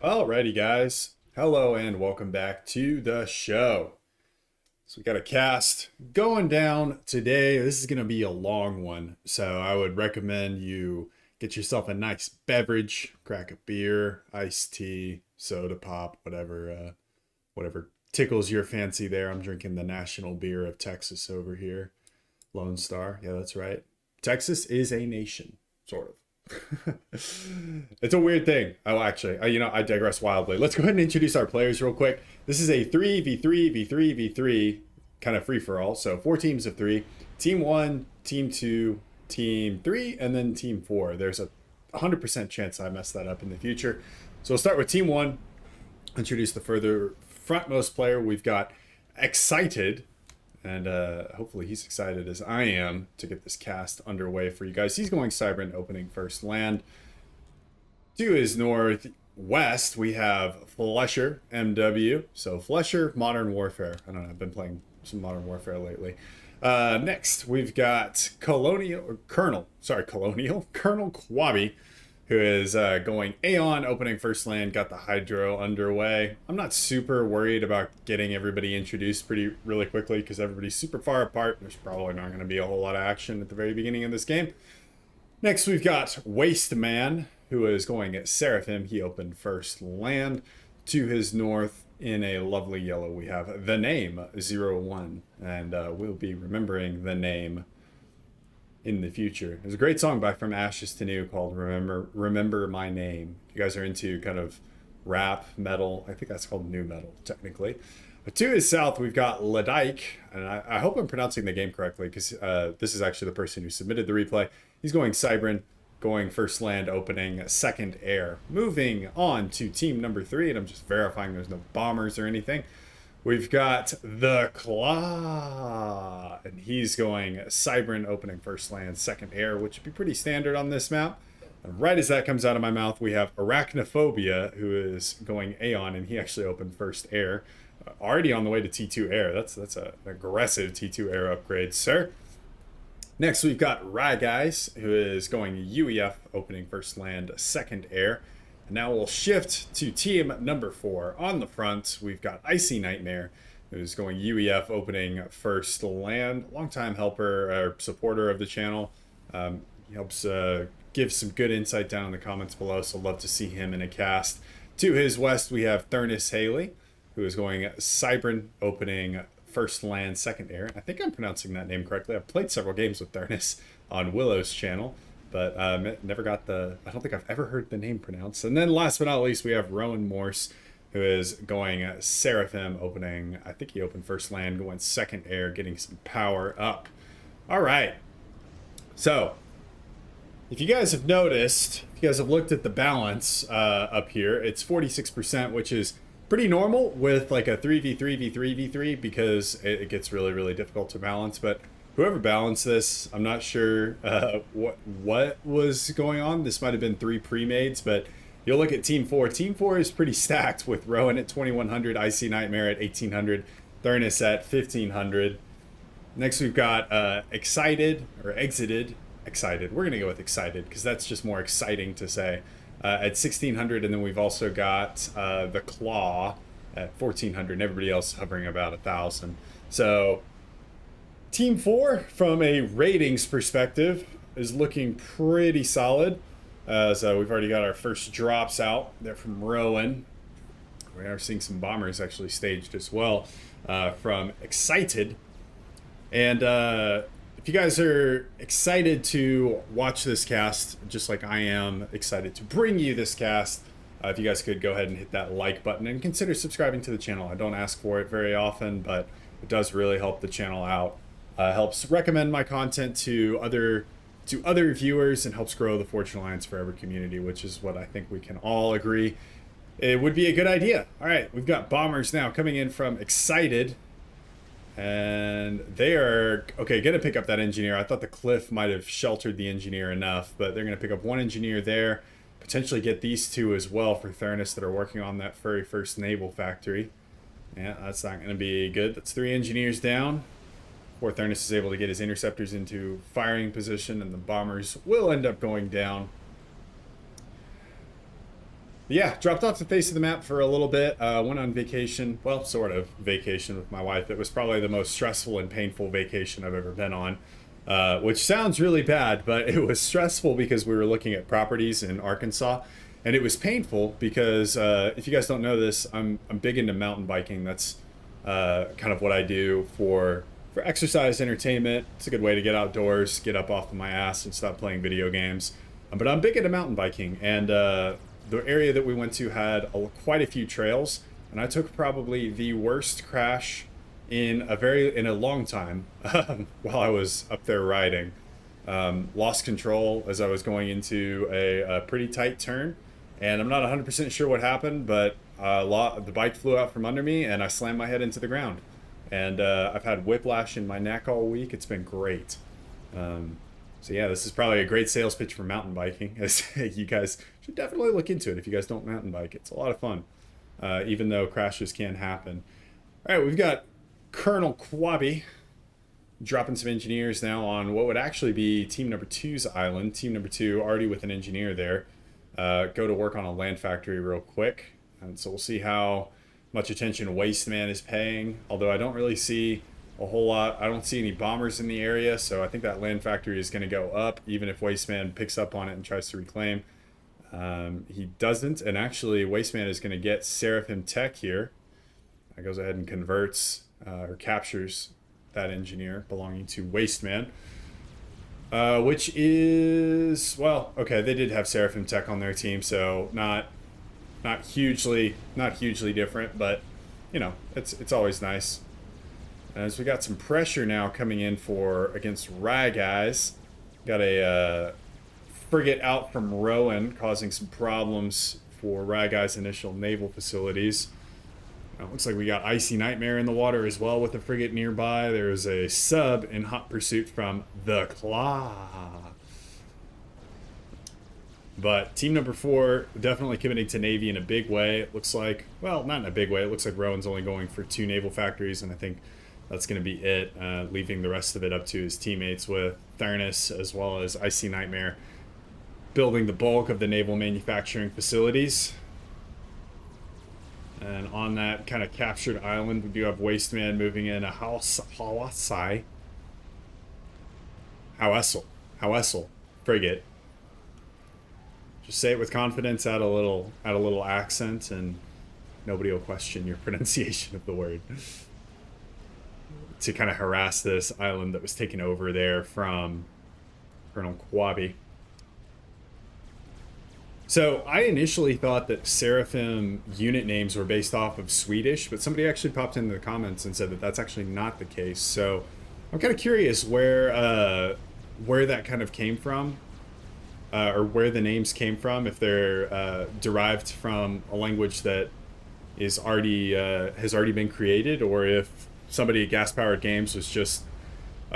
Alrighty, guys. Hello and welcome back to the show. So we got a cast going down today. This is going to be a long one, so I would recommend you get yourself a nice beverage, crack a beer, iced tea, soda pop, whatever tickles your fancy there. I'm drinking the national beer of Texas over here, Lone Star. Yeah, that's right. Texas is a nation, sort of. It's a weird thing. Oh, actually, I digress wildly. Let's go ahead and introduce our players real quick. This is a 3v3v3v3 kind of free for all. So 4 teams of 3. Team 1, Team 2, Team 3, and then Team 4. There's a 100% chance I mess that up in the future. So we'll start with Team 1. Introduce the further frontmost player. We've got Excited. And hopefully he's excited as I am to get this cast underway for you guys. He's going Cybran, opening first land. To his northwest, we have Flesher, MW. So Flesher, Modern Warfare. I don't know, I've been playing some Modern Warfare lately. Next, we've got Colonel Quabi, who is going Aeon, opening first land, got the Hydro underway. I'm not super worried about getting everybody introduced really quickly because everybody's super far apart. There's probably not going to be a whole lot of action at the very beginning of this game. Next, we've got Waste Man, who is going at Seraphim. He opened first land. To his north, in a lovely yellow, we have The Name 01, and we'll be remembering The Name in the future. There's a great song by From Ashes to New called Remember My Name. If you guys are into kind of rap, metal, I think that's called new metal, technically. But to his south, we've got Ladike, and I hope I'm pronouncing the game correctly because this is actually the person who submitted the replay. He's going Cybran, going first land, opening second air. Moving on to team number 3, and I'm just verifying there's no bombers or anything. We've got the Claw, and he's going Cybran, opening first land, second air, which would be pretty standard on this map. And right as that comes out of my mouth, we have Arachnophobia, who is going Aeon, and he actually opened first air. Already on the way to T2 air. That's an aggressive T2 air upgrade, sir. Next, we've got Raguys, who is going UEF, opening first land, second air. And now we'll shift to team number 4. On the front, we've got Icy Nightmare, who's going UEF, opening first land. Longtime helper or supporter of the channel. He helps give some good insight down in the comments below, so love to see him in a cast. To his west, we have Thurnis Haley, who is going Cybran, opening first land, second air. I think I'm pronouncing that name correctly. I've played several games with Thurnis on Willow's channel, but never got I don't think I've ever heard the name pronounced. And then last but not least, we have Rowan Morse, who is going Seraphim, opening, I think he opened first land, going second air, getting some power up. All right. So, if you guys have noticed, if you guys have looked at the balance up here, it's 46%, which is pretty normal with like a 3v3v3v3 because it gets really, really difficult to balance. But whoever balanced this, I'm not sure what was going on. This might have been 3 pre-mades, but you'll look at Team 4. Team 4 is pretty stacked with Rowan at 2100, Icy Nightmare at 1800, Thurnis at 1500. Next, we've got Excited. We're going to go with Excited because that's just more exciting to say. At 1600, and then we've also got the Claw at 1400, and everybody else hovering about 1000. So Team 4, from a ratings perspective, is looking pretty solid. So we've already got our first drops out there from Rowan. We are seeing some bombers actually staged as well from Excited. And if you guys are excited to watch this cast, just like I am excited to bring you this cast, if you guys could go ahead and hit that like button and consider subscribing to the channel. I don't ask for it very often, but it does really help the channel out. Helps recommend my content to other viewers and helps grow the Fortune Alliance Forever community, which is what I think we can all agree it would be a good idea. All right, we've got bombers now coming in from Excited. And they are, okay, going to pick up that engineer. I thought the cliff might have sheltered the engineer enough, but they're going to pick up 1 engineer there, potentially get these 2 as well for Thurnis that are working on that very first naval factory. Yeah, that's not going to be good. That's 3 engineers down. Before Thurnis is able to get his interceptors into firing position, and the bombers will end up going down. Yeah, dropped off the face of the map for a little bit. Went on vacation. Well, sort of vacation with my wife. It was probably the most stressful and painful vacation I've ever been on, which sounds really bad, but it was stressful because we were looking at properties in Arkansas, and it was painful because if you guys don't know this, I'm big into mountain biking. That's kind of what I do for exercise, entertainment. It's a good way to get outdoors, get up off of my ass, and stop playing video games. But I'm big into mountain biking, and the area that we went to had quite a few trails, and I took probably the worst crash in a long time while I was up there riding. Lost control as I was going into a pretty tight turn, and I'm not 100% sure what happened, but the bike flew out from under me, and I slammed my head into the ground. And I've had whiplash in my neck all week. It's been great. So yeah, this is probably a great sales pitch for mountain biking. As you guys should definitely look into it if you guys don't mountain bike. It's a lot of fun, even though crashes can happen. All right, we've got Colonel Quabi dropping some engineers now on what would actually be Team Number Two's island. Team Number Two already with an engineer there. Go to work on a land factory real quick. And so we'll see how much attention Wasteman is paying. Although I don't really see a whole lot. I don't see any bombers in the area, so I think that land factory is going to go up, even if Wasteman picks up on it and tries to reclaim. He doesn't, and actually Wasteman is going to get Seraphim Tech here. Goes ahead and converts or captures that engineer belonging to Wasteman. Which is, well, okay, they did have Seraphim Tech on their team, so not hugely different, but you know, it's always nice. As we got some pressure now coming in against Rag Eyes. Got a frigate out from Rowan causing some problems for Rag Eyes' initial naval facilities. Looks like we got Icy Nightmare in the water as well with a frigate nearby. There's a sub in hot pursuit from the Claw. But Team Number 4 definitely committing to Navy in a big way. It looks like, well, not in a big way. It looks like Rowan's only going for 2 naval factories, and I think that's going to be it, leaving the rest of it up to his teammates with Thurnis as well as Icy Nightmare building the bulk of the naval manufacturing facilities. And on that kind of captured island, we do have Wasteman moving in a Hawessel frigate. Just say it with confidence, add a little accent, and nobody will question your pronunciation of the word. To kind of harass this island that was taken over there from Colonel Quabi. So I initially thought that Seraphim unit names were based off of Swedish, but somebody actually popped into the comments and said that that's actually not the case. So I'm kind of curious where that kind of came from, or where the names came from, if they're derived from a language that is already has already been created, or if somebody at Gas Powered Games was just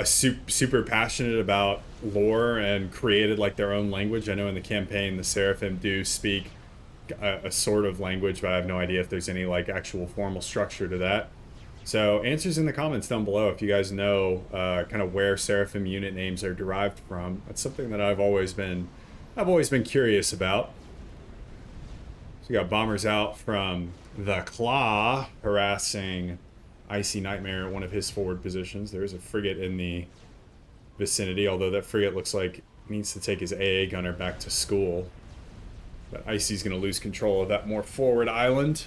super passionate about lore and created like their own language. I know in the campaign the Seraphim do speak a sort of language, but I have no idea if there's any like actual formal structure to that. So answers in the comments down below if you guys know kind of where Seraphim unit names are derived from. That's something that I've always been curious about. So we got bombers out from the Claw harassing Icy Nightmare at one of his forward positions. There is a frigate in the vicinity, although that frigate looks like needs to take his AA gunner back to school. But Icy's going to lose control of that more forward island.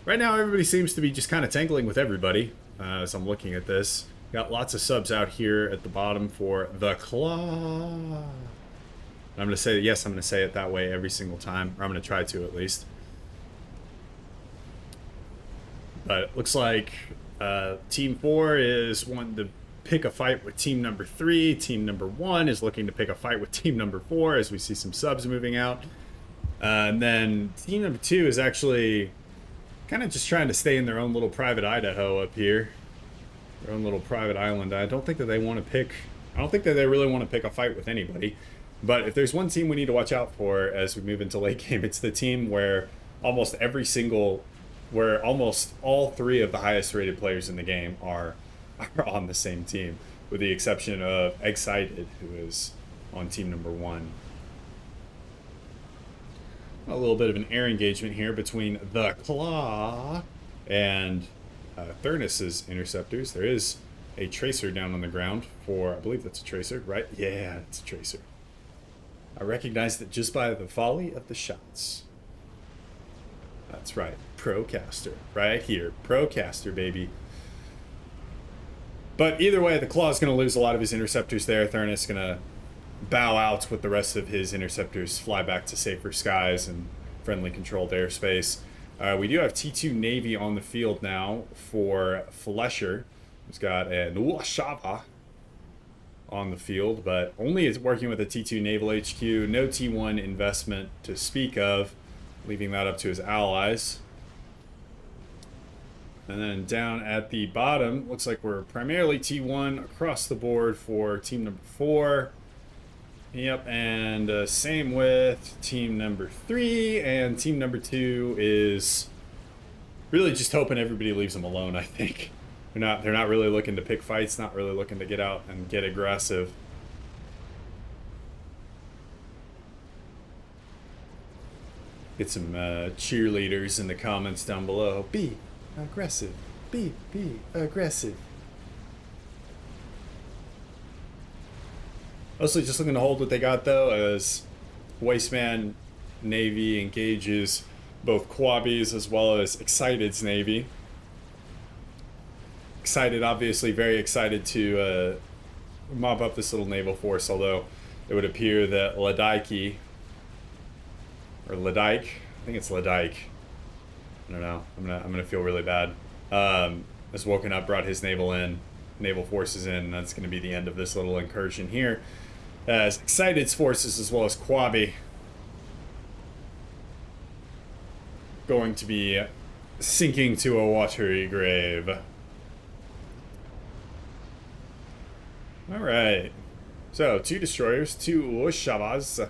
Right now, everybody seems to be just kind of tangling with everybody as I'm looking at this. Got lots of subs out here at the bottom for the Claw. I'm going to say, yes, I'm going to say it that way every single time, or I'm going to try to at least. But it looks like Team 4 is wanting to pick a fight with Team Number 3. Team Number 1 is looking to pick a fight with Team Number 4 as we see some subs moving out. And then Team Number 2 is actually kind of just trying to stay in their own little private Idaho up here. Their own little private island. I don't think that they really want to pick a fight with anybody. But if there's one team we need to watch out for as we move into late game, it's the team where almost all 3 of the highest rated players in the game are on the same team, with the exception of Excited, who is on Team Number 1. A little bit of an air engagement here between the Claw and Thurnus's interceptors. There is a tracer down on the ground for, I believe that's a tracer, right? Yeah, it's a tracer. I recognized it just by the volley of the shots. That's right, Procaster, right here, Procaster, baby. But either way, the Claw's going to lose a lot of his interceptors there. Thurnus is going to bow out with the rest of his interceptors, fly back to safer skies and friendly controlled airspace. We do have T2 Navy on the field now for Flesher, who's got a Nuashava on the field, but only is working with a T2 Naval HQ. No T1 investment to speak of, leaving that up to his allies. And then down at the bottom, looks like we're primarily T1 across the board for team number 4. Yep, and same with team number 3, and team number 2 is really just hoping everybody leaves them alone, I think. They're not really looking to pick fights, not really looking to get out and get aggressive. Get some cheerleaders in the comments down below. Be aggressive. Be aggressive. Mostly just looking to hold what they got, though, as Wasteman Navy engages both Quabi's as well as Excited's Navy. Excited, obviously very excited to mop up this little naval force, although it would appear that Ladike, I think it's Ladike, I don't know, I'm gonna feel really bad, has woken up, brought his naval forces in, and that's gonna be the end of this little incursion here, as Excited's forces as well as Quabi going to be sinking to a watery grave. Alright, so 2 destroyers, 2 Ushavas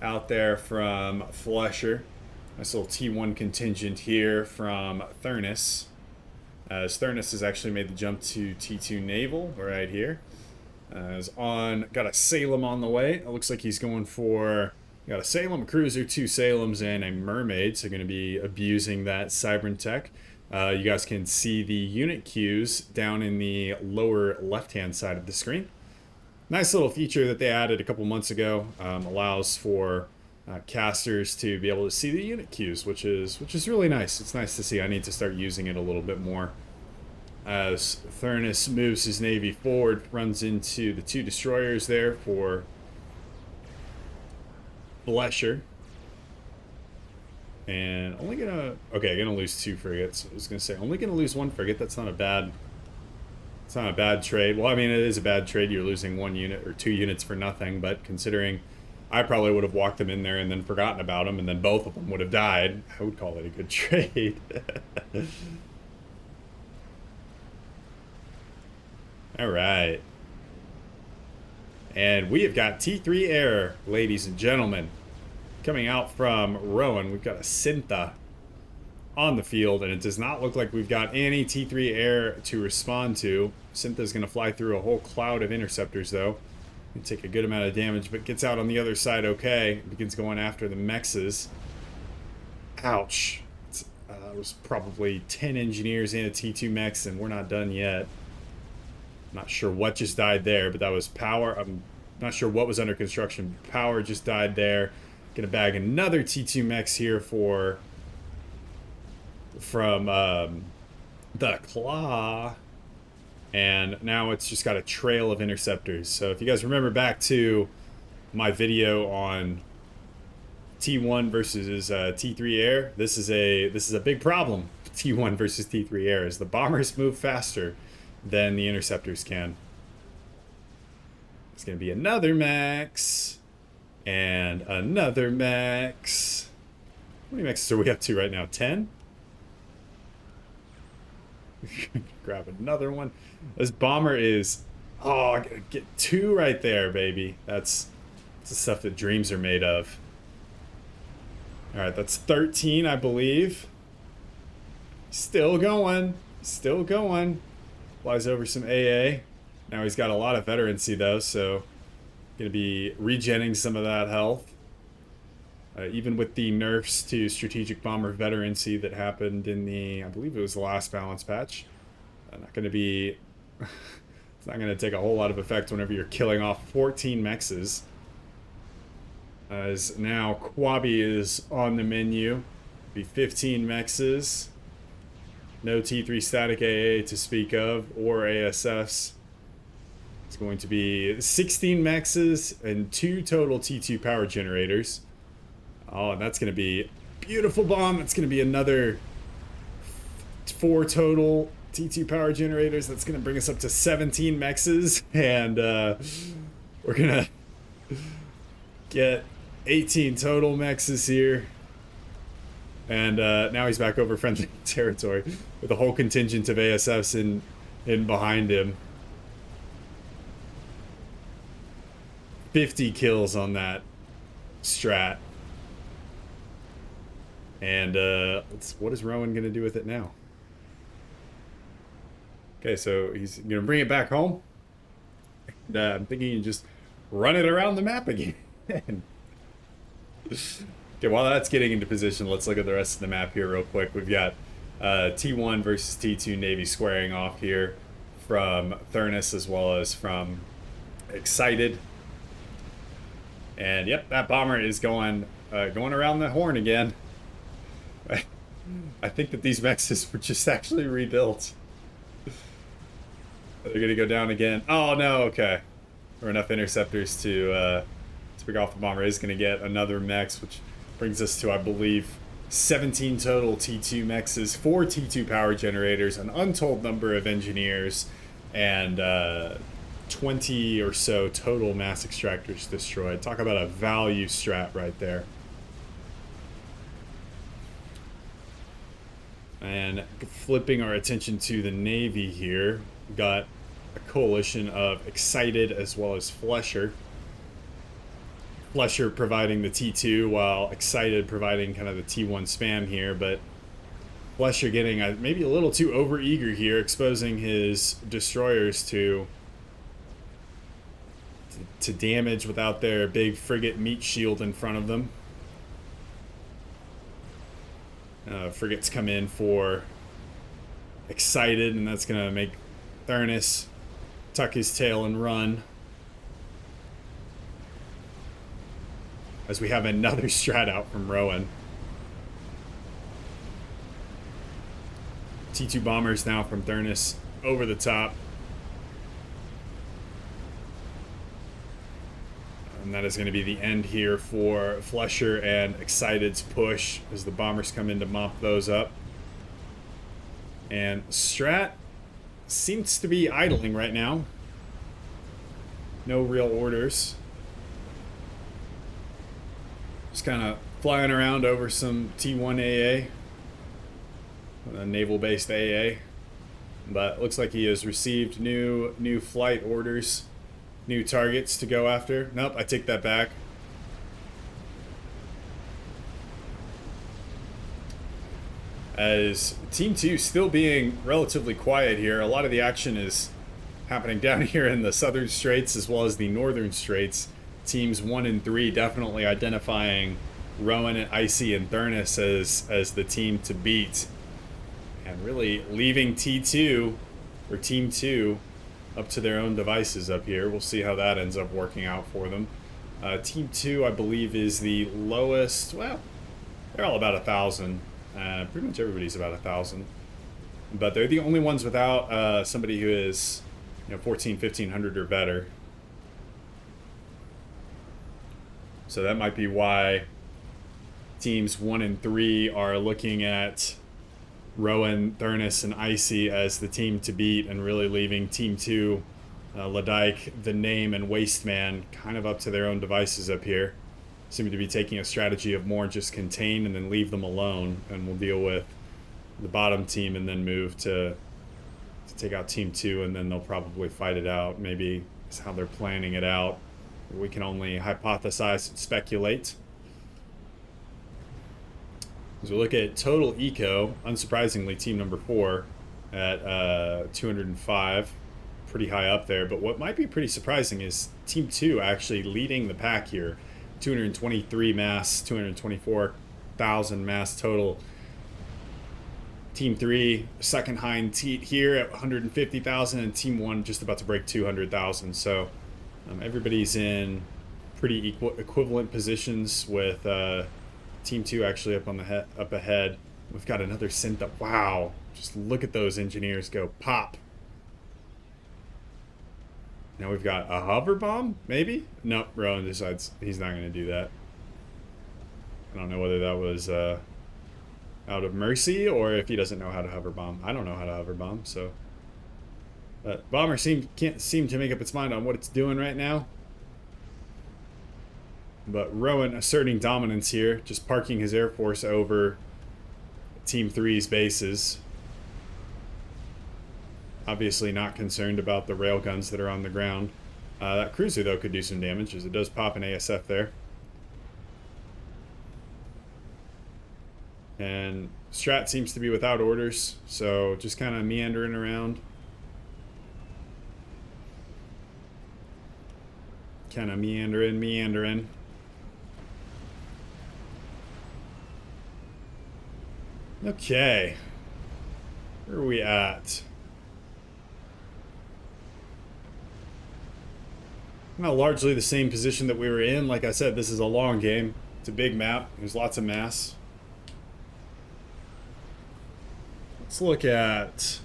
out there from Flesher. Nice little T1 contingent here from Thurnus, as Thurnus has actually made the jump to T2 Naval right here. Got a Salem on the way. It looks like he's going for, got a Salem, a cruiser, 2 Salems, and a mermaid, so going to be abusing that Cybern tech. You guys can see the unit queues down in the lower left-hand side of the screen. Nice little feature that they added a couple months ago. Allows for casters to be able to see the unit queues, which is really nice. It's nice to see. I need to start using it a little bit more. As Thurnus moves his navy forward, runs into the 2 destroyers there for Flesher. And only gonna lose 2 frigates. I was gonna say only gonna lose 1 frigate. It's not a bad trade. Well, I mean, it is a bad trade. You're losing 1 unit or 2 units for nothing, but considering I probably would have walked them in there and then forgotten about them, and then both of them would have died, I would call it a good trade. All right. And we have got T3 Air, ladies and gentlemen. Coming out from Rowan, we've got a Syntha on the field, and it does not look like we've got any T3 Air to respond to. Syntha's going to fly through a whole cloud of interceptors, though, and take a good amount of damage, but gets out on the other side okay. Begins going after the mexes. Ouch. It was probably 10 engineers and a T2 mex, and we're not done yet. Not sure what just died there, but that was power. I'm not sure what was under construction. Power just died there. Gonna bag another T2 mex here from the Claw, and now it's just got a trail of interceptors. So if you guys remember back to my video on T1 versus T3 Air, this is a big problem. T1 versus T3 Air, as the bombers move faster than the interceptors can. It's gonna be another mex. And another mex. How many mexes are we up to right now? 10? Grab another one. This bomber is... Oh, I gotta get 2 right there, baby. That's the stuff that dreams are made of. Alright, that's 13, I believe. Still going. Still going. Flies over some AA. Now he's got a lot of veterancy, though, so... Gonna be regenning some of that health. Even with the nerfs to strategic bomber veterancy that happened in I believe it was the last balance patch, not going to be, it's not going to take a whole lot of effect whenever you're killing off 14 mexes. As now Quabi is on the menu, be 15 mexes, no T3 static AA to speak of, or ASFs. It's going to be 16 mexes and 2 total T2 power generators. Oh, and that's going to be beautiful bomb. It's going to be another 4 total T2 power generators. That's going to bring us up to 17 mexes. And we're going to get 18 total mexes here. And now he's back over friendly territory with a whole contingent of ASFs in behind him. 50 kills on that strat. And what is Rowan going to do with it now? Okay, so he's going to bring it back home. And I'm thinking you just run it around the map again. Okay, while that's getting into position, let's look at the rest of the map here real quick. We've got T1 versus T2 Navy squaring off here from Thurnis as well as from Excited. And yep, that bomber is going around the horn again. I think that these mexes were just actually rebuilt. They're gonna go down again. Oh no, okay. There are enough interceptors to pick off the bomber. Is gonna get another mex, which brings us to, I believe, 17 total T2 mexes, 4 T2 power generators, an untold number of engineers, and 20 or so total mass extractors destroyed. Talk about a value strat right there. And flipping our attention to the Navy here, we've got a coalition of Excited as well as Flesher. Flesher providing the T2 while Excited providing kind of the T1 spam here, but Flesher getting maybe a little too overeager here, exposing his destroyers to damage without their big frigate meat shield in front of them. Frigates come in for Excited, and that's going to make Thurnis tuck his tail and run. As we have another strat out from Rowan. T2 bombers now from Thurnis over the top. And that is going to be the end here for Flesher and Excited's push as the bombers come in to mop those up. And Strat seems to be idling right now. No real orders. Just kind of flying around over some T1 AA. A naval-based AA. But it looks like he has received new flight orders. New targets to go after. Nope, I take that back. As Team 2 still being relatively quiet here, a lot of the action is happening down here in the southern straits as well as the northern straits. Teams 1 and 3 definitely identifying Rowan and Icy and Thurnis as the team to beat. And really leaving T2, or Team 2, up to their own devices up here. We'll see how that ends up working out for them. Team 2, I believe, is the lowest. Well, they're all about 1,000. Pretty much everybody's about 1,000. But they're the only ones without somebody who is 1,500 or better. So that might be why teams 1 and 3 are looking at Rowan, Thurnis, and Icy as the team to beat, and really leaving Team 2, Ladyke, the Name, and Wasteman kind of up to their own devices up here. Seem to be taking a strategy of more just contain and then leave them alone, and we'll deal with the bottom team and then move to take out Team 2, and then they'll probably fight it out. Maybe is how they're planning it out. We can only hypothesize and speculate. As we look at total eco, unsurprisingly, team number 4 at 205, pretty high up there. But what might be pretty surprising is team 2 actually leading the pack here 223 mass, 224,000 mass total. Team 3, second hind teat here at 150,000, and Team 1 just about to break 200,000. So everybody's in pretty equivalent positions, with Team 2 actually up ahead. We've got another synth up. Wow, just look at those engineers go pop. Now we've got a hover bomb, maybe? Nope, Rowan decides he's not going to do that. I don't know whether that was out of mercy or if he doesn't know how to hover bomb. I don't know how to hover bomb, so. But Bomber can't seem to make up its mind on what it's doing right now. But Rowan asserting dominance here, just parking his Air Force over Team 3's bases. Obviously not concerned about the railguns that are on the ground. That cruiser, though, could do some damage, as it does pop an ASF there. And Strat seems to be without orders, so just kind of meandering around. Kind of meandering. Okay. Where are we at? Largely the same position that we were in. Like I said, this is a long game. It's a big map. There's lots of mass. Let's look at...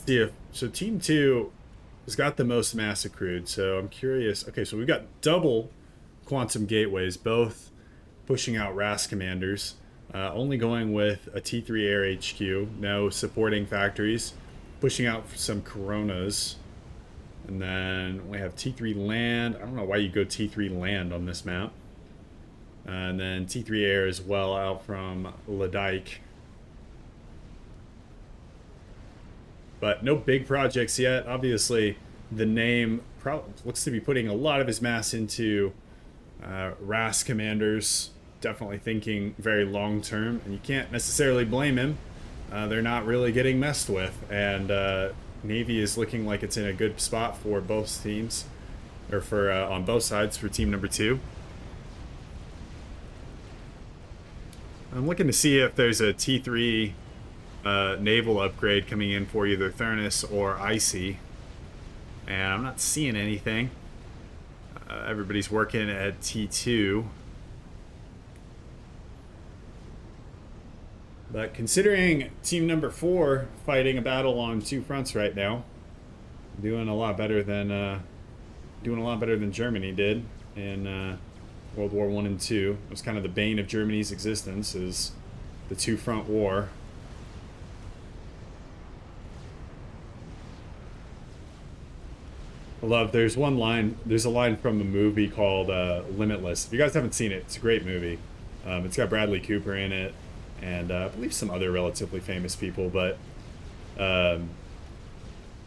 see if... so Team 2 has got the most mass accrued, so I'm curious. Okay, so we've got double quantum gateways, both pushing out RAS commanders. Only going with a T3 Air HQ, no supporting factories. Pushing out some Coronas. And then we have T3 land. I don't know why you go T3 land on this map. And then T3 air as well out from Ladike. But no big projects yet. Obviously, the name looks to be putting a lot of his mass into RAS commanders. Definitely thinking very long term. And you can't necessarily blame him. They're not really getting messed with. And Navy is looking like it's in a good spot for both teams, or for on both sides for team number 2. I'm looking to see if there's a T3 naval upgrade coming in for either Thurnis or Icy, and I'm not seeing anything. Everybody's working at T2. But considering team number 4 fighting a battle on 2 fronts right now, doing a lot better than Germany did in World War I and II. It was kind of the bane of Germany's existence, is the 2-front war. I love, there's a line from a movie called Limitless. If you guys haven't seen it, it's a great movie. It's got Bradley Cooper in it, and I believe some other relatively famous people, but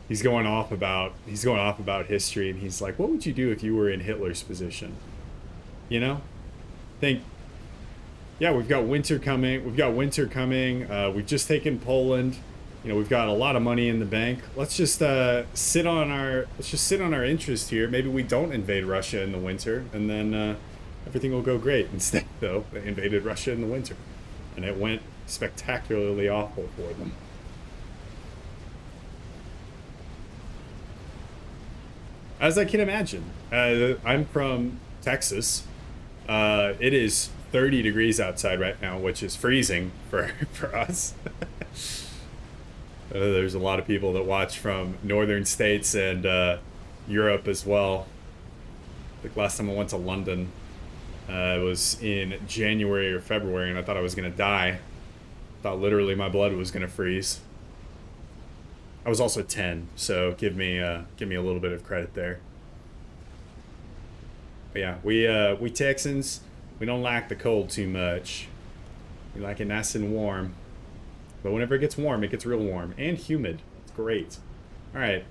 he's going off about history, and he's like, what would you do if you were in Hitler's position? You know? Yeah, we've got winter coming. We've just taken Poland. You know, we've got a lot of money in the bank. Let's just sit on our interest here. Maybe we don't invade Russia in the winter, and then everything will go great. Instead, though, they invaded Russia in the winter, and it went spectacularly awful for them. As I can imagine. I'm from Texas. It is 30 degrees outside right now, which is freezing for us. There's a lot of people that watch from northern states and Europe as well. Like last time I went to London, it was in January or February, and I thought I was going to die. I thought literally my blood was going to freeze. I was also 10, so give me a little bit of credit there. But yeah, we Texans, we don't like the cold too much. We like it nice and warm. But whenever it gets warm, it gets real warm and humid. It's great. All right.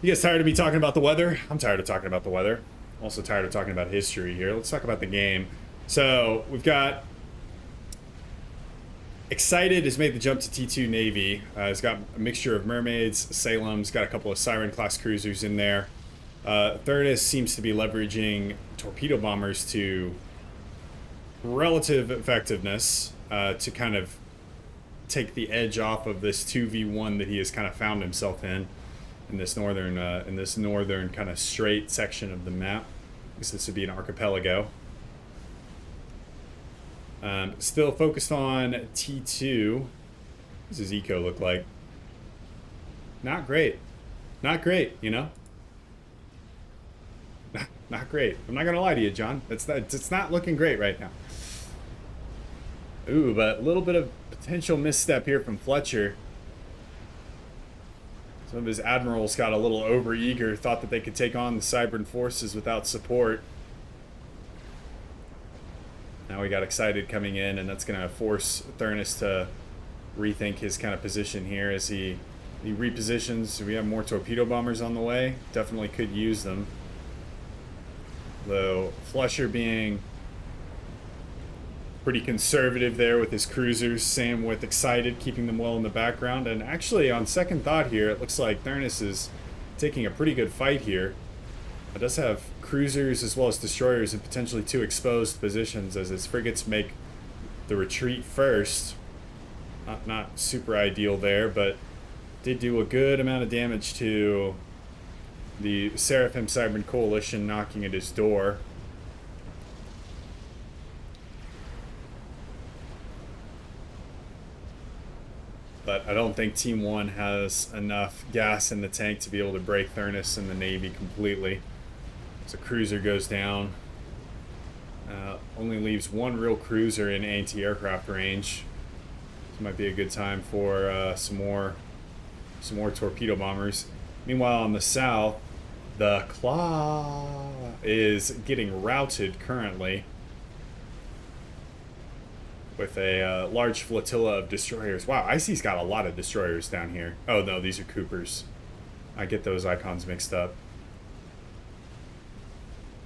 You guys tired of me talking about the weather? I'm tired of talking about the weather. I'm also tired of talking about history here. Let's talk about the game. So we've got Excited has made the jump to T2 Navy. It's got a mixture of mermaids, Salem's, got a couple of Siren class cruisers in there. TheDuelist seems to be leveraging torpedo bombers to relative effectiveness to kind of take the edge off of this 2v1 that he has kind of found himself in this northern kind of straight section of the map. I guess this would be an archipelago. Still focused on T2. What does his eco look like? Not great. Not great, you know? Not great. I'm not gonna lie to you, John. It's not looking great right now. Ooh, but a little bit of potential misstep here from Fletcher. Some of his admirals got a little overeager, thought that they could take on the Cybran forces without support. Now we got excited coming in, and that's going to force TheDuelist to rethink his kind of position here as he repositions. We have more torpedo bombers on the way. Definitely could use them. Though Fletcher being pretty conservative there with his cruisers. Sam with excited, keeping them well in the background. And actually, on second thought here, it looks like TheDuelist is taking a pretty good fight here. It does have cruisers as well as destroyers in potentially 2 exposed positions as his frigates make the retreat first. Not super ideal there, but did do a good amount of damage to the Seraphim Cybran Coalition knocking at his door. But I don't think Team 1 has enough gas in the tank to be able to break TheDuelist and the Navy completely. So cruiser goes down. Only leaves 1 real cruiser in anti-aircraft range. This might be a good time for some more torpedo bombers. Meanwhile, on the south, the Claw is getting routed currently with a large flotilla of destroyers. Wow, Icy's got a lot of destroyers down here. Oh no, these are Coopers. I get those icons mixed up.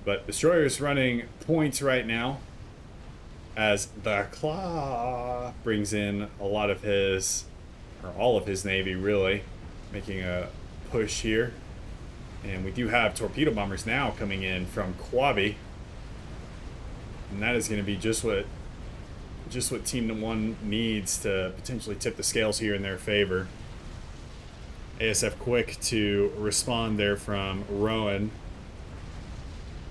But destroyers running points right now as the Claw brings in a lot of his, or all of his navy really, making a push here. And we do have torpedo bombers now coming in from Quabi. And that is going to be just what Team 1 needs to potentially tip the scales here in their favor. ASF quick to respond there from Rowan.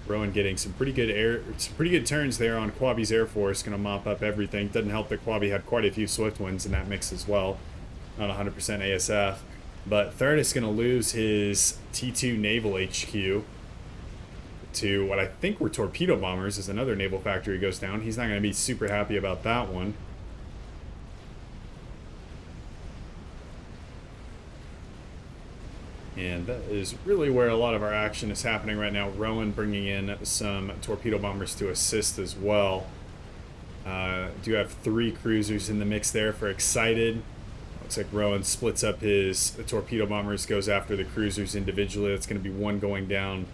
Rowan getting some pretty good turns there on Quabi's Air Force. Going to mop up everything. Doesn't help that Quabi had quite a few swift ones in that mix as well. Not 100% ASF. But TheDuelist is going to lose his T2 Naval HQ to what I think were torpedo bombers as another naval factory goes down. He's not going to be super happy about that one. And that is really where a lot of our action is happening right now. Rowan bringing in some torpedo bombers to assist as well. Do have 3 cruisers in the mix there for excited. Looks like Rowan splits up his torpedo bombers, goes after the cruisers individually. That's going to be 1 going down.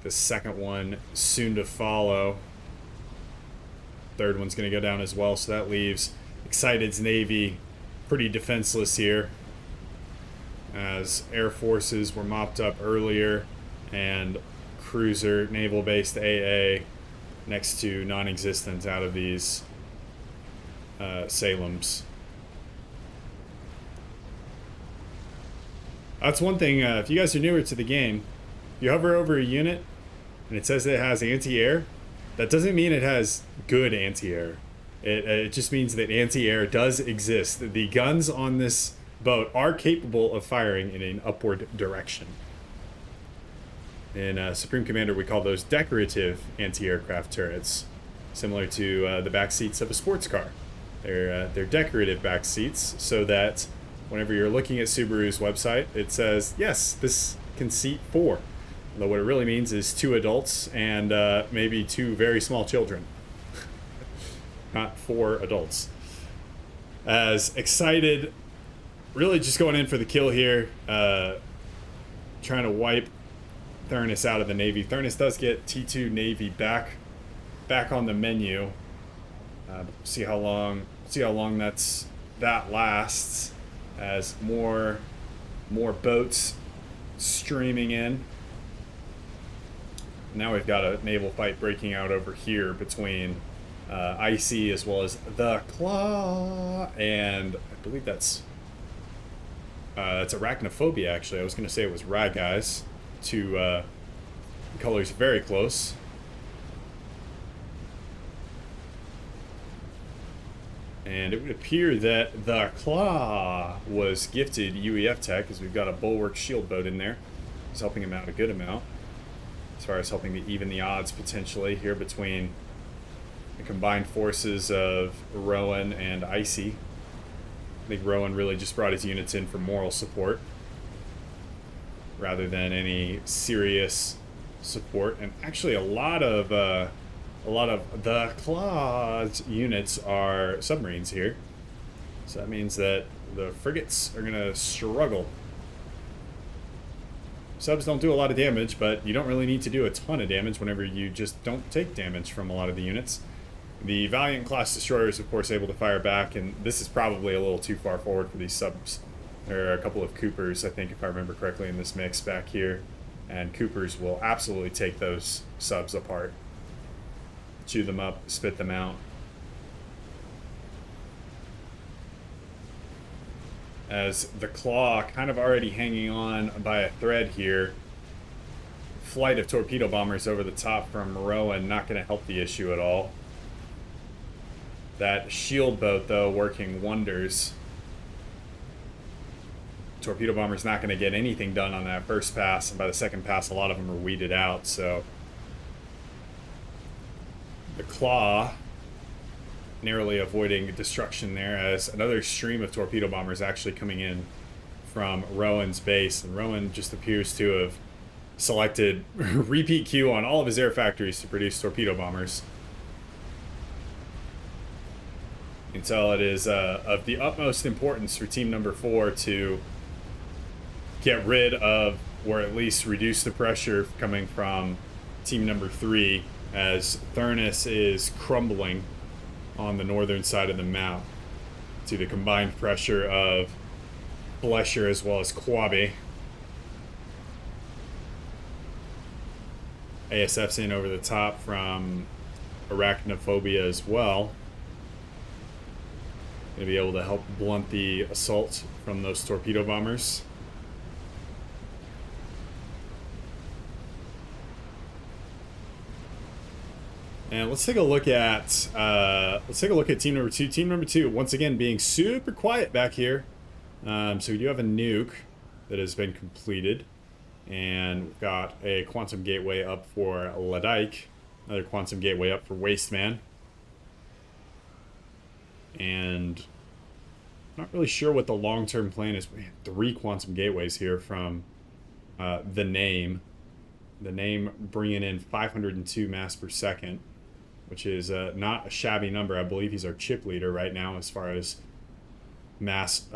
The second one soon to follow. Third one's going to go down as well, so that leaves Excited's Navy pretty defenseless here, as Air Forces were mopped up earlier and cruiser naval-based AA next to non-existent out of these Salems. That's one thing, if you guys are newer to the game, you hover over a unit and it says it has anti-air, that doesn't mean it has good anti-air. It just means that anti-air does exist. The guns on this boat are capable of firing in an upward direction. In Supreme Commander, we call those decorative anti-aircraft turrets, similar to the back seats of a sports car. They're decorative back seats so that whenever you're looking at Subaru's website, it says, yes, this can seat 4. Although what it really means is 2 adults and maybe 2 very small children. Not 4 adults. As Excited, really just going in for the kill here. Trying to wipe TheDuelist out of the Navy. TheDuelist does get T2 Navy back on the menu. See how long that lasts as more boats streaming in. Now we've got a naval fight breaking out over here between Icy as well as the Claw, and I believe that's arachnophobia. Actually, I was going to say it was rag guys. Two colors very close. And it would appear that the Claw was gifted UEF tech, as we've got a bulwark shield boat in there. It's helping him out a good amount, as far as helping to even the odds potentially here between the combined forces of Rowan and Icy. I think Rowan really just brought his units in for moral support rather than any serious support. And actually a lot of the Claw's units are submarines here. So that means that the frigates are going to struggle. Subs don't do a lot of damage, but you don't really need to do a ton of damage whenever you just don't take damage from a lot of the units. The Valiant class destroyer is of course able to fire back, and this is probably a little too far forward for these subs. There are a couple of Coopers, I think, if I remember correctly, in this mix back here, and Coopers will absolutely take those subs apart. Chew them up, spit them out. As the Claw kind of already hanging on by a thread here. Flight of torpedo bombers over the top from Rowan, not going to help the issue at all. That shield boat, though, working wonders. Torpedo bomber's not going to get anything done on that first pass, and by the second pass, a lot of them are weeded out, so the Claw narrowly avoiding destruction there, as another stream of torpedo bombers actually coming in from Rowan's base, and Rowan just appears to have selected repeat queue on all of his air factories to produce torpedo bombers. You can tell it is of the utmost importance for team number 4 to get rid of, or at least reduce the pressure coming from team number 3, as Thurnus is crumbling on the northern side of the map to the combined pressure of Blesher as well as Quabi. ASF's in over the top from Arachnophobia as well. Gonna be able to help blunt the assault from those torpedo bombers. And let's take a look at team number 2. Team number 2 once again being super quiet back here. So we do have a nuke that has been completed, and we've got a quantum gateway up for Ladike, another quantum gateway up for Wasteman. And I'm not really sure what the long-term plan is. We have 3 quantum gateways here from the name. The name bringing in 502 mass per second, which is not a shabby number. I believe he's our chip leader right now as far as mass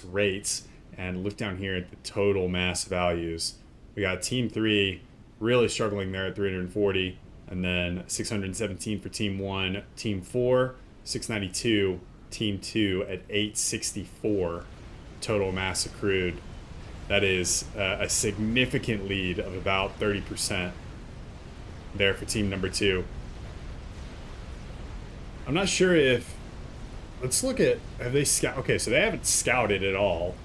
rates. And look down here at the total mass values. We got Team 3 really struggling there at 340, and then 617 for Team 1. Team 4, 692. Team 2 at 864 total mass accrued. That is a significant lead of about 30% there for team number 2. I'm not sure if... Let's look at... Have they scout? Okay, so they haven't scouted at all.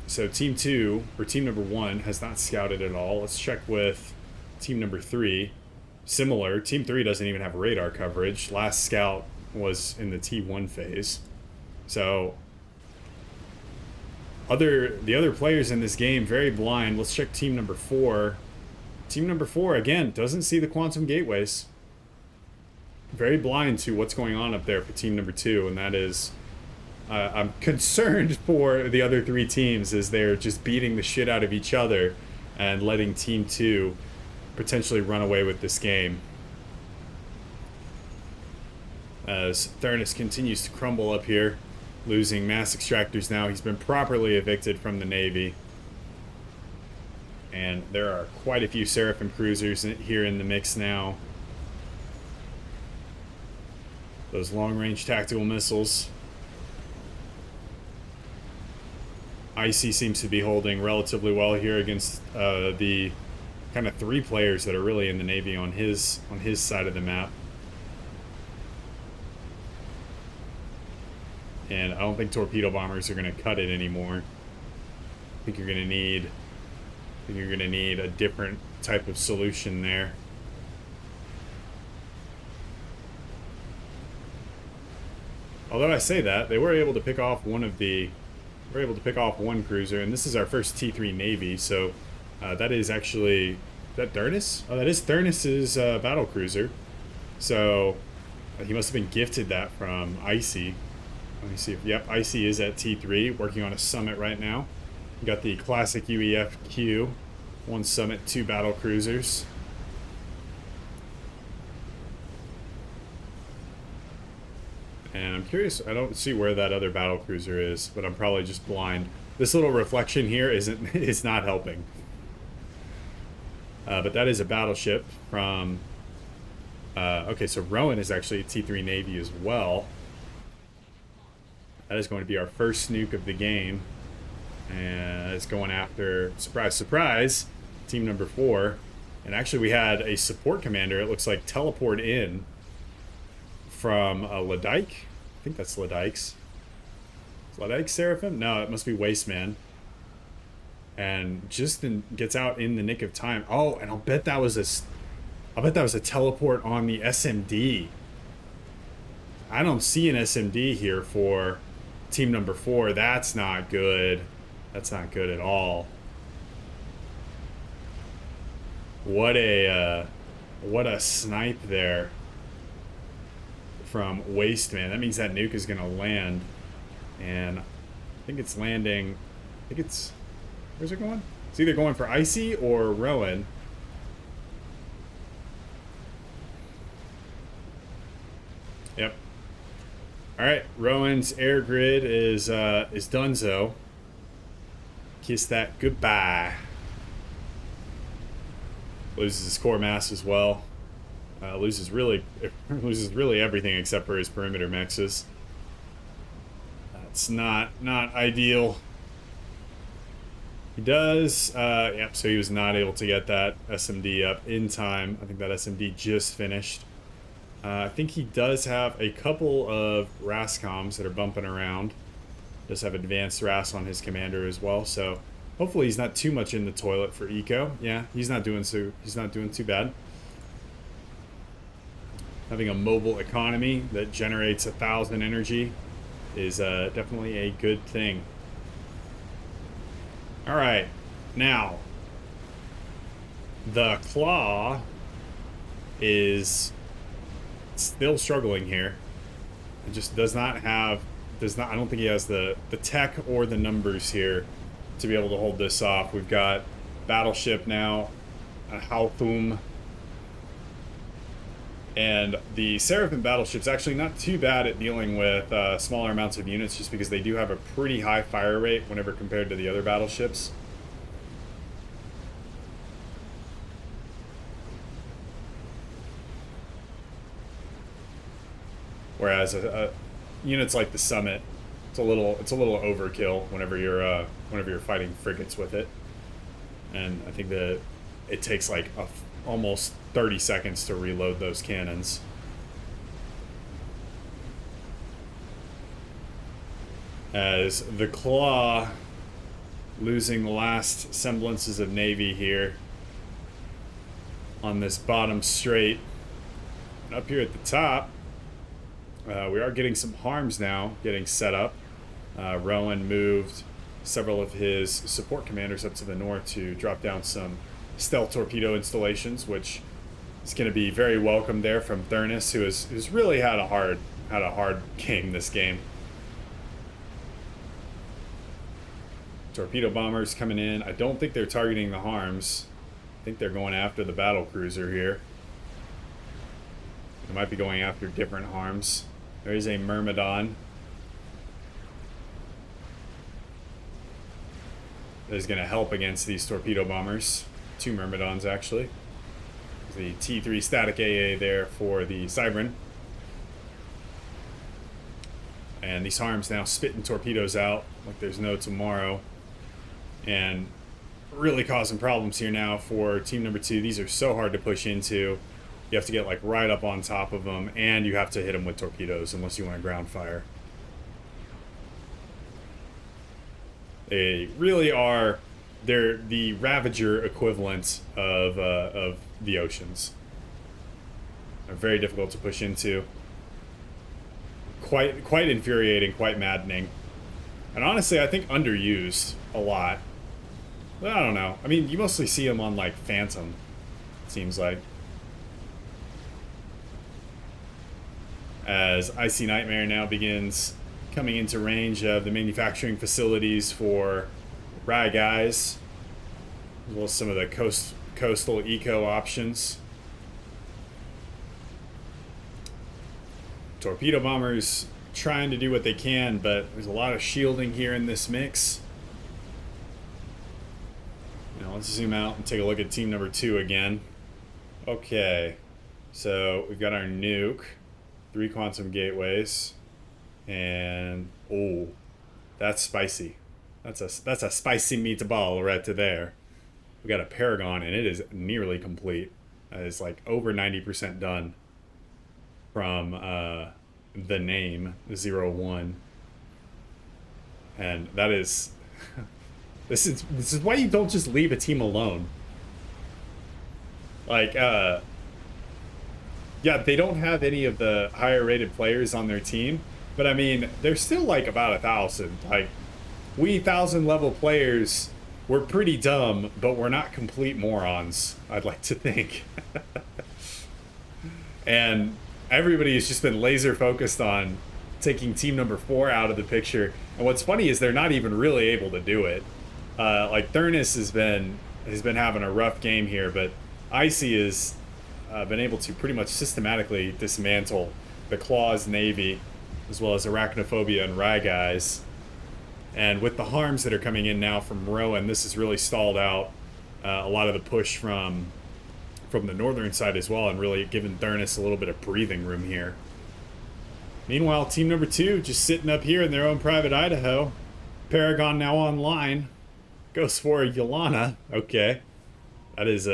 So team 2, or team number 1, has not scouted at all. Let's check with team number 3. Similar, team 3 doesn't even have radar coverage. Last scout was in the T1 phase. So... the other players in this game, very blind. Let's check team number 4. Team number 4, again, doesn't see the quantum gateways. Very blind to what's going on up there for team number 2, and that is... I'm concerned for the other 3 teams as they're just beating the shit out of each other and letting team 2 potentially run away with this game. As Thurnus continues to crumble up here, losing mass extractors now. He's been properly evicted from the Navy. And there are quite a few Seraphim cruisers here in the mix now. Those long-range tactical missiles. Icy seems to be holding relatively well here against the kind of 3 players that are really in the Navy on his side of the map. And I don't think torpedo bombers are going to cut it anymore. I think you're going to need a different type of solution there. Although I say that, they were able to pick off one cruiser, and this is our first T3 Navy, so that is actually, is that Durness? Oh, that is Thurness's battle cruiser. So he must have been gifted that from Icy. Let me see if, yep, Icy is at T3, working on a summit right now. You got the classic UEFQ, 1 summit, 2 battle cruisers. And I'm curious, I don't see where that other battle cruiser is, but I'm probably just blind. This little reflection here is not helping. But that is a battleship from... okay, so Rowan is actually a T3 Navy as well. That is going to be our first nuke of the game. And it's going after, surprise, surprise, team number 4. And actually we had a support commander, it looks like, teleport in from Ledyke. I think that's Ledyke's. Is Ledyke Seraphim? No, it must be Wasteman. And just gets out in the nick of time. Oh, and I'll bet that was a teleport on the SMD. I don't see an SMD here for team number 4. That's not good. That's not good at all. What a snipe there from Wasteman. That means that nuke is going to land. And I think it's landing... I think it's... Where's it going? It's either going for Icy or Rowan. Yep. Alright, Rowan's air grid is donezo. Kiss that goodbye. Loses his core mass as well. Loses really everything except for his perimeter mexes. That's not ideal. He does, yep, so he was not able to get that SMD up in time. I think that SMD just finished. I think he does have a couple of RASCOMs that are bumping around. Does have advanced RAS on his commander as well, so hopefully he's not too much in the toilet for eco. Yeah, he's not doing too bad. Having a mobile economy that generates 1,000 energy is definitely a good thing. All right, now the Claw is still struggling here. It just does not. I don't think he has the tech or the numbers here to be able to hold this off. We've got battleship now, a Halthum, and the Seraphim battleship's actually not too bad at dealing with smaller amounts of units, just because they do have a pretty high fire rate whenever compared to the other battleships. Whereas units like the Summit, it's a little overkill whenever you're fighting frigates with it, and I think that it takes like almost 30 seconds to reload those cannons. As the Claw losing the last semblances of Navy here on this bottom straight. And up here at the top, we are getting some harms now getting set up. Rowan moved several of his support commanders up to the north to drop down some stealth torpedo installations, which is going to be very welcome there from Thurness, who's really had a hard game this game. Torpedo bombers coming in. I don't think they're targeting the harms. I think they're going after the battle cruiser here. They might be going after different harms. There is a Myrmidon that is going to help against these torpedo bombers. 2 Myrmidons, actually. The T3 static AA there for the Cybran. And these harms now spitting torpedoes out like there's no tomorrow. And really causing problems here now for team number 2. These are so hard to push into. You have to get like right up on top of them, and you have to hit them with torpedoes unless you want to ground fire. They really are. They're the Ravager equivalent of the oceans. They're very difficult to push into. Quite infuriating, quite maddening. And honestly, I think underused a lot. But I don't know. I mean, you mostly see them on, like, Phantom, it seems like. As Icy Nightmare now begins coming into range of the manufacturing facilities for Rye Guys, as well as some of the coastal eco options. Torpedo bombers trying to do what they can, but there's a lot of shielding here in this mix. Now let's zoom out and take a look at team number 2 again. Okay, so we've got our nuke, 3 quantum gateways, and oh, that's spicy. That's a spicy meatball right to there. We got a Paragon, and it is nearly complete. It's like over 90% done from the name 01, and that is this is why you don't just leave a team alone. Like yeah, they don't have any of the higher rated players on their team, but I mean, they're still like about 1,000. Like, we 1,000 level players, we're pretty dumb, but we're not complete morons, I'd like to think. And everybody has just been laser focused on taking team number 4 out of the picture. And what's funny is they're not even really able to do it. Like, Thurnis has been having a rough game here, but Icy has been able to pretty much systematically dismantle the Claws Navy, as well as Arachnophobia and Rye Guys. And with the harms that are coming in now from Rowan, this has really stalled out a lot of the push from the northern side as well, and really given Thurnis a little bit of breathing room here. Meanwhile, team number 2 just sitting up here in their own private Idaho. Paragon now online. Goes for Yolana. Okay. That is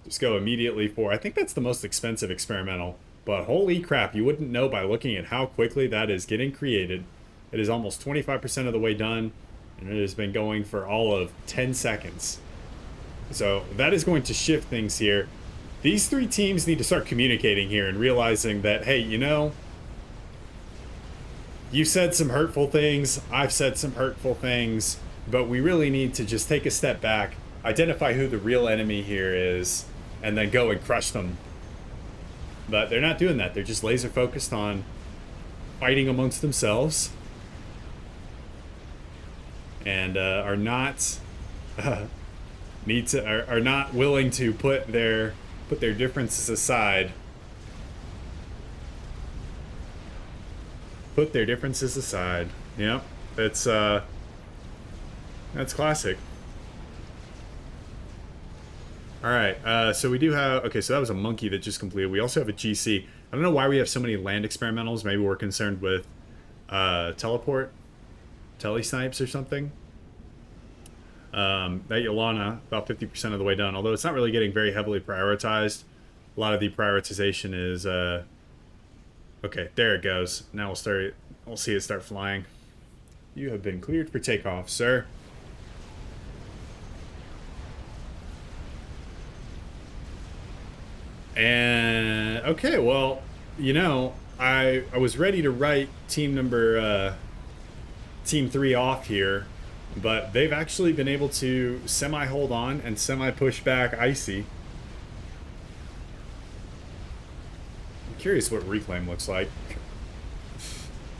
just go immediately for, I think that's the most expensive experimental. But holy crap, you wouldn't know by looking at how quickly that is getting created. It is almost 25% of the way done, and it has been going for all of 10 seconds. So that is going to shift things here. These 3 teams need to start communicating here and realizing that, hey, you know, you said some hurtful things, I've said some hurtful things, but we really need to just take a step back, identify who the real enemy here is, and then go and crush them. But they're not doing that. They're just laser focused on fighting amongst themselves, and are not are not willing to put their differences aside. Put their differences aside. Yep, that's classic. All right, so we do have, okay, so that was a monkey that just completed. We also have a GC. I don't know why we have so many land experimentals. Maybe we're concerned with teleport, tele-snipes or something. That Yolana, about 50% of the way done, although it's not really getting very heavily prioritized. A lot of the prioritization is, okay, there it goes. Now we'll see it start flying. You have been cleared for takeoff, sir. And okay, well, you know, I was ready to write team 3 off here, but they've actually been able to semi hold on and semi push back Icy. I'm curious what reclaim looks like.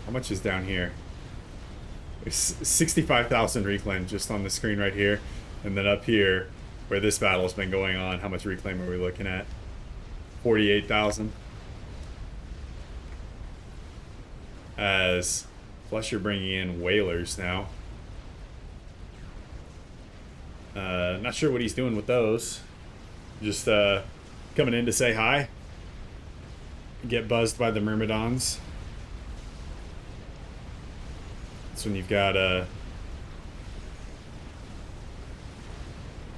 How much is down here? 65,000 reclaim just on the screen right here, and then up here where this battle's been going on, how much reclaim are we looking at? 48,000. As Fletcher bringing in whalers now. Not sure what he's doing with those. Just coming in to say hi. Get buzzed by the Myrmidons. That's when you've got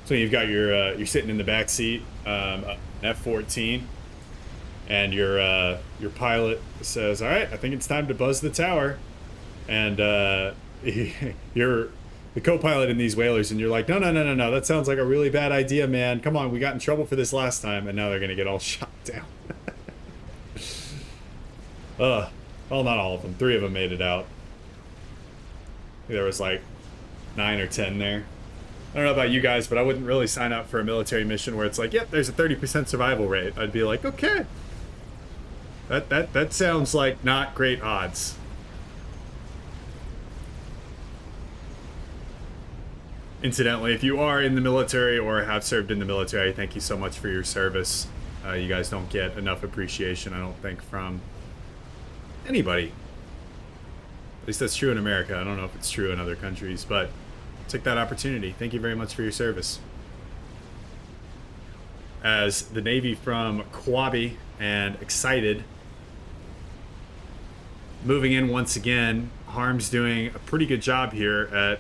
So you've got you're sitting in the back seat, an F-14, and your pilot says, "All right, I think it's time to buzz the tower," and you're the co-pilot in these whalers, and you're like, "No, no, no, no, no, that sounds like a really bad idea, man. Come on, we got in trouble for this last time, and now they're gonna get all shot down." Well, not all of them. 3 of them made it out. There was like 9 or 10 there. I don't know about you guys, but I wouldn't really sign up for a military mission where it's like, yep, there's a 30% survival rate. I'd be like, okay. That sounds like not great odds. Incidentally, if you are in the military or have served in the military, thank you so much for your service. You guys don't get enough appreciation, I don't think, from anybody. At least that's true in America. I don't know if it's true in other countries, but take that opportunity. Thank you very much for your service. As the Navy from Quabi and Excited moving in once again, Harm's doing a pretty good job here at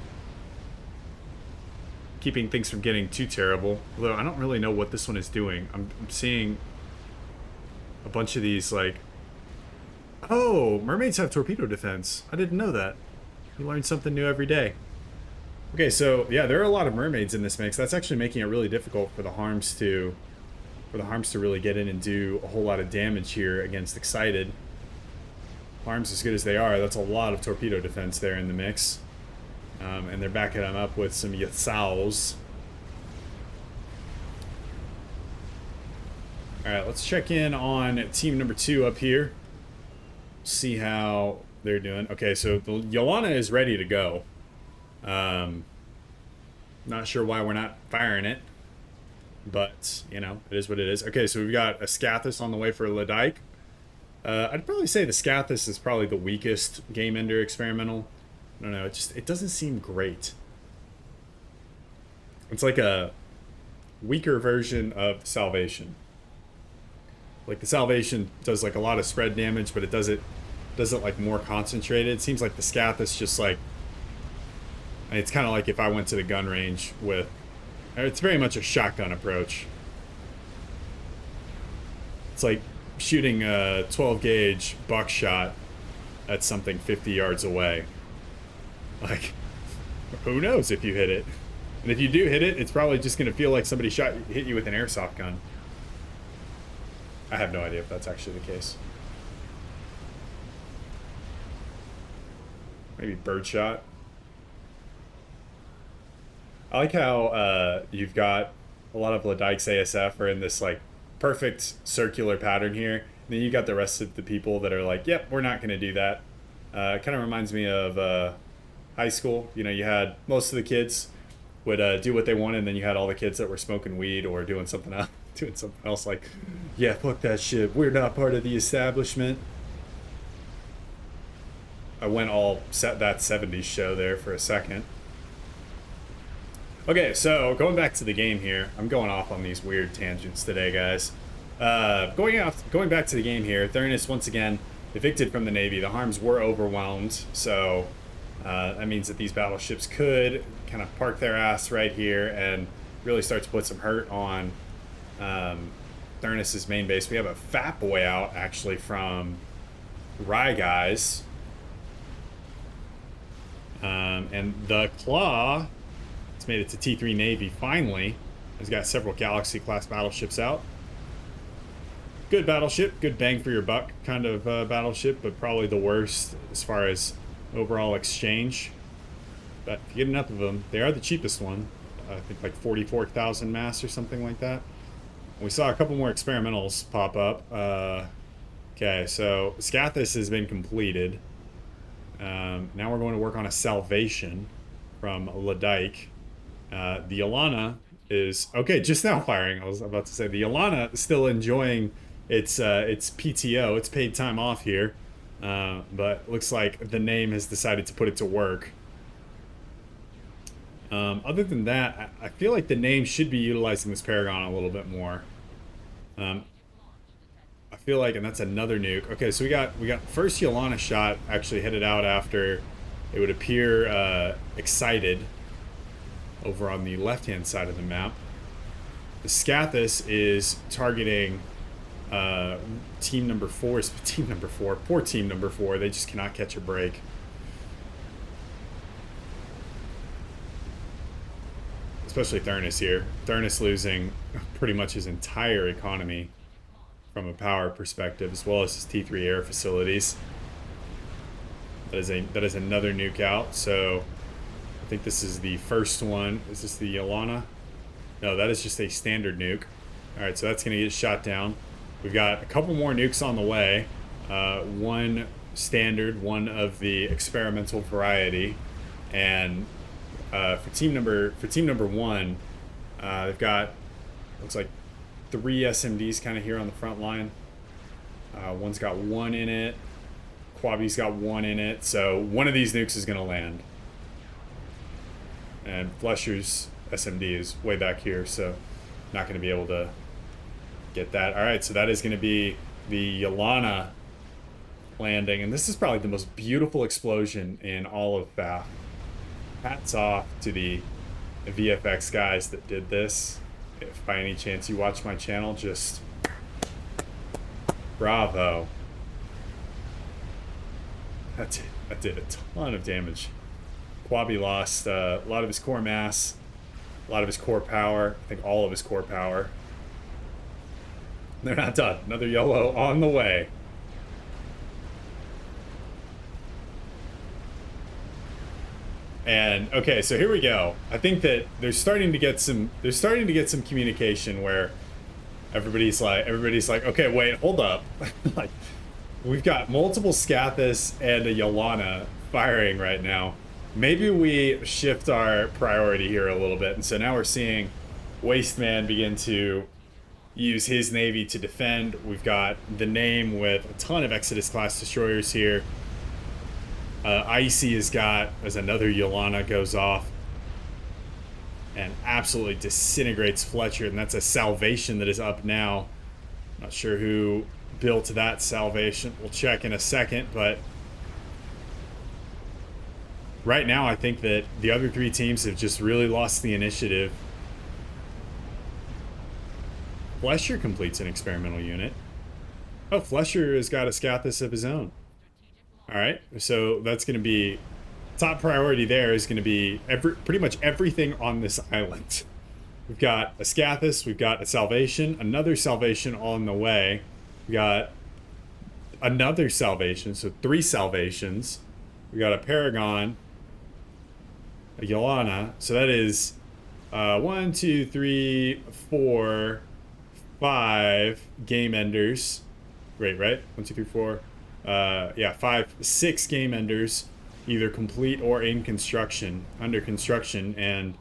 keeping things from getting too terrible. Although I don't really know what this one is doing. I'm seeing a bunch of these like, oh, mermaids have torpedo defense. I didn't know that. You learn something new every day. Okay, so yeah, there are a lot of mermaids in this mix. That's actually making it really difficult for the Harms to really get in and do a whole lot of damage here against Excited. Harms, as good as they are, that's a lot of torpedo defense there in the mix. And they're backing them up with some Yatsaos. Alright, let's check in on team number 2 up here. See how they're doing. Okay, so the Yolana is ready to go. Not sure why we're not firing it, but you know, it is what it is. Okay, so we've got a Scathis on the way for Ladike. I'd probably say the Scathis is probably the weakest game ender experimental. I don't know, it doesn't seem great. It's like a weaker version of Salvation. Like the Salvation does like a lot of spread damage, but it does it like more concentrated. It seems like the Scathis just like, it's kind of like if I went to the gun range with, it's very much a shotgun approach. It's like shooting a 12 gauge buckshot at something 50 yards away. Like, who knows if you hit it? And if you do hit it, it's probably just going to feel like somebody hit you with an airsoft gun. I have no idea if that's actually the case. Maybe birdshot. I like how you've got a lot of Ladike's ASF are in this like perfect circular pattern here. And then you got the rest of the people that are like, yep, we're not going to do that. It kind of reminds me of high school. You know, you had most of the kids would do what they wanted, and then you had all the kids that were smoking weed or doing something else like, yeah, fuck that shit. We're not part of the establishment. I went all set that 70s show there for a second. Okay, so going back to the game here. I'm going off on these weird tangents today, guys. Going back to the game here. Thurnis once again evicted from the Navy. The Harms were overwhelmed, so that means that these battleships could kind of park their ass right here and really start to put some hurt on Thurnis's main base. We have a fat boy out actually from Rye Guys. And the Claw has made it to T3 Navy finally. He's got several Galaxy class battleships out. Good battleship, good bang for your buck kind of battleship, but probably the worst as far as overall exchange. But if you get enough of them, they are the cheapest one. I think like 44,000 mass or something like that. We saw a couple more experimentals pop up. Okay, so Scathis has been completed. Now we're going to work on a Salvation from Ladike. The Yolana is okay. Just now firing. I was about to say the Yolana is still enjoying its PTO, its paid time off here, but looks like the name has decided to put it to work. Other than that, I feel like the name should be utilizing this Paragon a little bit more. I feel like, and that's another nuke. Okay, so we got first Yolana shot actually headed out after it would appear Excited. over on the left-hand side of the map. The Scathis is targeting team number 4. Team number 4. Poor team number 4. They just cannot catch a break. Especially Thurnis here. Thurnis losing pretty much his entire economy from a power perspective, as well as his T3 air facilities. That is another nuke out. So I think this is the first one. Is this the Yolana? No, that is just a standard nuke. All right, so that's going to get shot down. We've got a couple more nukes on the way. One standard, one of the experimental variety, and for team number 1, they've got, looks like 3 SMDs kind of here on the front line. One's got 1 in it. Quabi's got 1 in it. So one of these nukes is going to land. And Flesher's SMD is way back here, so not going to be able to get that. All right, so that is going to be the Yolana landing, and this is probably the most beautiful explosion in all of FAF. Hats off to the VFX guys that did this. If by any chance you watch my channel, just bravo. That did a ton of damage. Quabi lost a lot of his core mass, a lot of his core power, I think all of his core power. They're not done. Another YOLO on the way. And okay, so here we go. I think that there's starting to get some communication where everybody's like, okay, wait, hold up. Like, we've got multiple Scathis and a Yolana firing right now. Maybe we shift our priority here a little bit. And so now we're seeing Wasteman begin to use his navy to defend. We've got the name with a ton of Exodus class destroyers here. Icy has got, as another Yolana goes off and absolutely disintegrates Fletcher, and that's a Salvation that is up now. Not sure who built that Salvation. We'll check in a second, but right now I think that the other 3 teams have just really lost the initiative. Flesher completes an experimental unit. Oh, Flesher has got a Scathis of his own. Alright, so that's going to be... top priority there is going to be pretty much everything on this island. We've got a Scathis, we've got a Salvation, another Salvation on the way. We got another Salvation, so 3 Salvations. We got a Paragon, a Yolana, so that is 1, 2, 3, 4, 5 game enders. Great, right? 1, 2, 3, 4. Yeah, 5, 6 game enders, either complete or in construction, under construction, and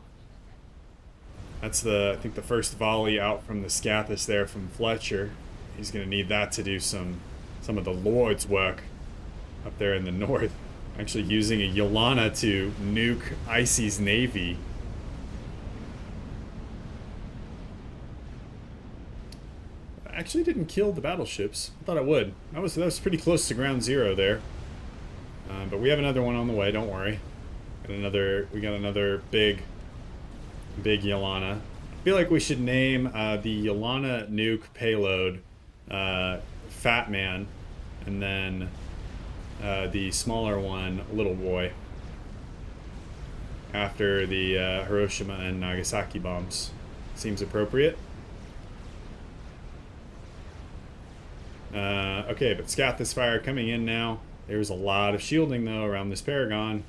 that's I think the first volley out from the Scathis there from Fletcher. He's going to need that to do some of the Lord's work up there in the north. Actually using a Yolana to nuke Icy's navy. Actually didn't kill the battleships. I thought it would. That was pretty close to ground zero there. But we have another one on the way. Don't worry. We got another big Yolana. I feel like we should name the Yolana nuke payload Fat Man, and then the smaller one Little Boy, after the Hiroshima and Nagasaki bombs. Seems appropriate. Okay, but Scathis fire coming in now. There's a lot of shielding, though, around this Paragon.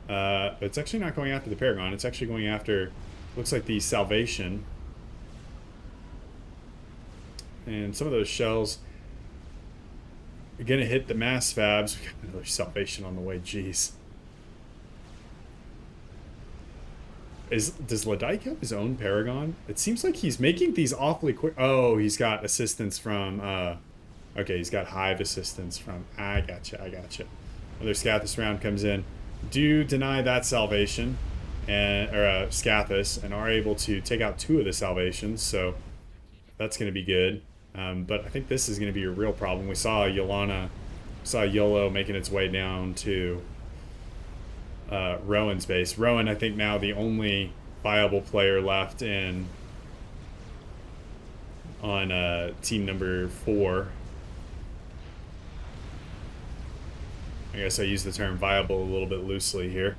But it's actually not going after the Paragon. It's actually going after, looks like the Salvation. And some of those shells are going to hit the mass fabs. We got another Salvation on the way. Jeez. Does Ladike have his own Paragon? It seems like he's making these awfully quick. Oh, he's got assistance from... okay, he's got Hive assistance from... I gotcha. Another Scathis round comes in. Do deny that Salvation, or Scathis, and are able to take out 2 of the Salvations, so that's going to be good. But I think this is going to be a real problem. We saw YOLO making its way down to Rowan's base. Rowan, I think, now the only viable player left in on team number 4. I guess I use the term viable a little bit loosely here.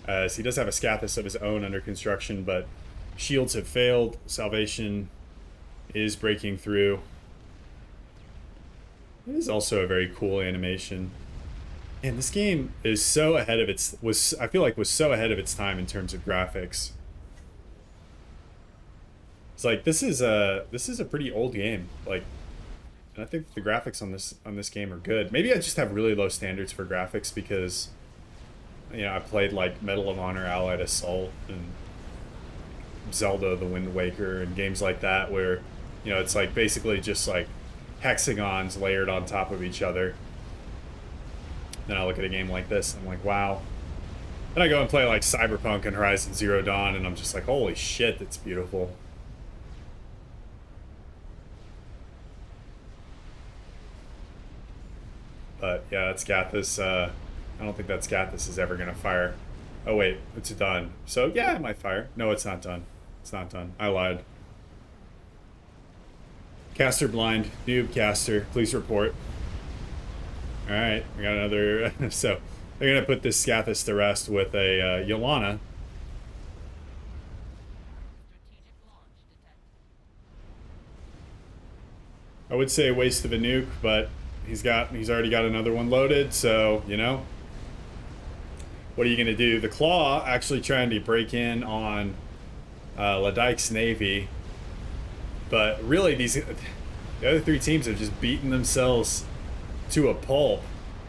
As he does have a Scathis of his own under construction, but shields have failed. Salvation is breaking through. It is also a very cool animation. And this game is so ahead of its I feel like was so ahead of its time in terms of graphics. It's like this is a pretty old game. Like, and I think the graphics on this game are good. Maybe I just have really low standards for graphics because, you know, I played like Medal of Honor Allied Assault and Zelda the Wind Waker and games like that where, you know, it's like basically just like hexagons layered on top of each other. Then I look at a game like this and I'm like, wow. Then I go and play like Cyberpunk and Horizon Zero Dawn and I'm just like, holy shit, that's beautiful. But yeah, that's Scathis. I don't think that Scathis is ever gonna fire. Oh wait, it's done. So yeah, it might fire. No, it's not done. It's not done. I lied. Caster blind. Noob caster. Please report. Alright, we got another... so, they're going to put this Scathis to rest with a Yolana. I would say a waste of a nuke, but he's already got another one loaded, so, you know. What are you going to do? The Claw actually trying to break in on Ladike's Navy. But really, the other 3 teams have just beaten themselves to a pulp,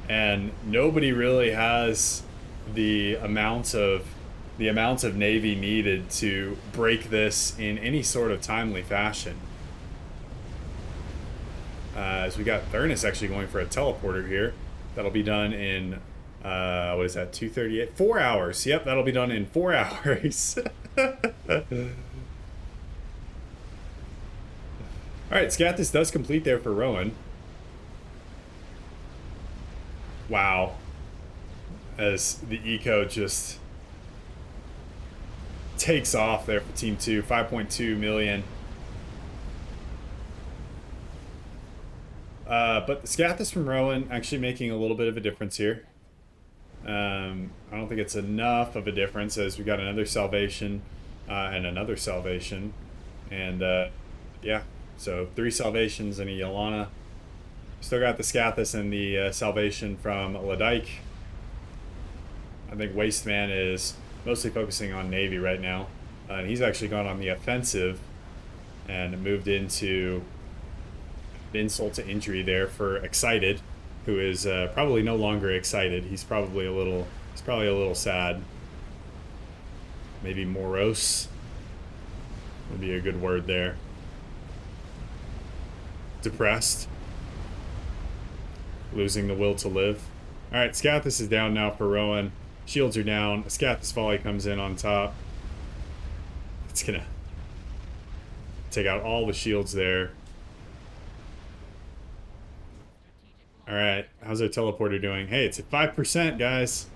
and nobody really has the amount of navy needed to break this in any sort of timely fashion. As we got Thurnus actually going for a teleporter here. That'll be done in what is that, 2:38? 4 hours. Yep, that'll be done in 4 hours. Alright, Scathis does complete there for Rowan. Wow. As the eco just takes off there for Team 2. 5.2 million. But the Scathis from Rowan actually making a little bit of a difference here. I don't think it's enough of a difference as we got another salvation and another salvation. And yeah, so 3 salvations and a Yolana. Still got the Scathis and the salvation from Ladike. I think Wasteman is mostly focusing on Navy right now. And he's actually gone on the offensive and moved into insult to injury there for Excited, who is probably no longer excited. He's probably a little sad. Maybe morose would be a good word there. Depressed. Losing the will to live. Alright, Scathis is down now for Rowan. Shields are down. A Scathis volley comes in on top. It's gonna take out all the shields there. Alright, how's our teleporter doing? Hey, it's at 5%, guys.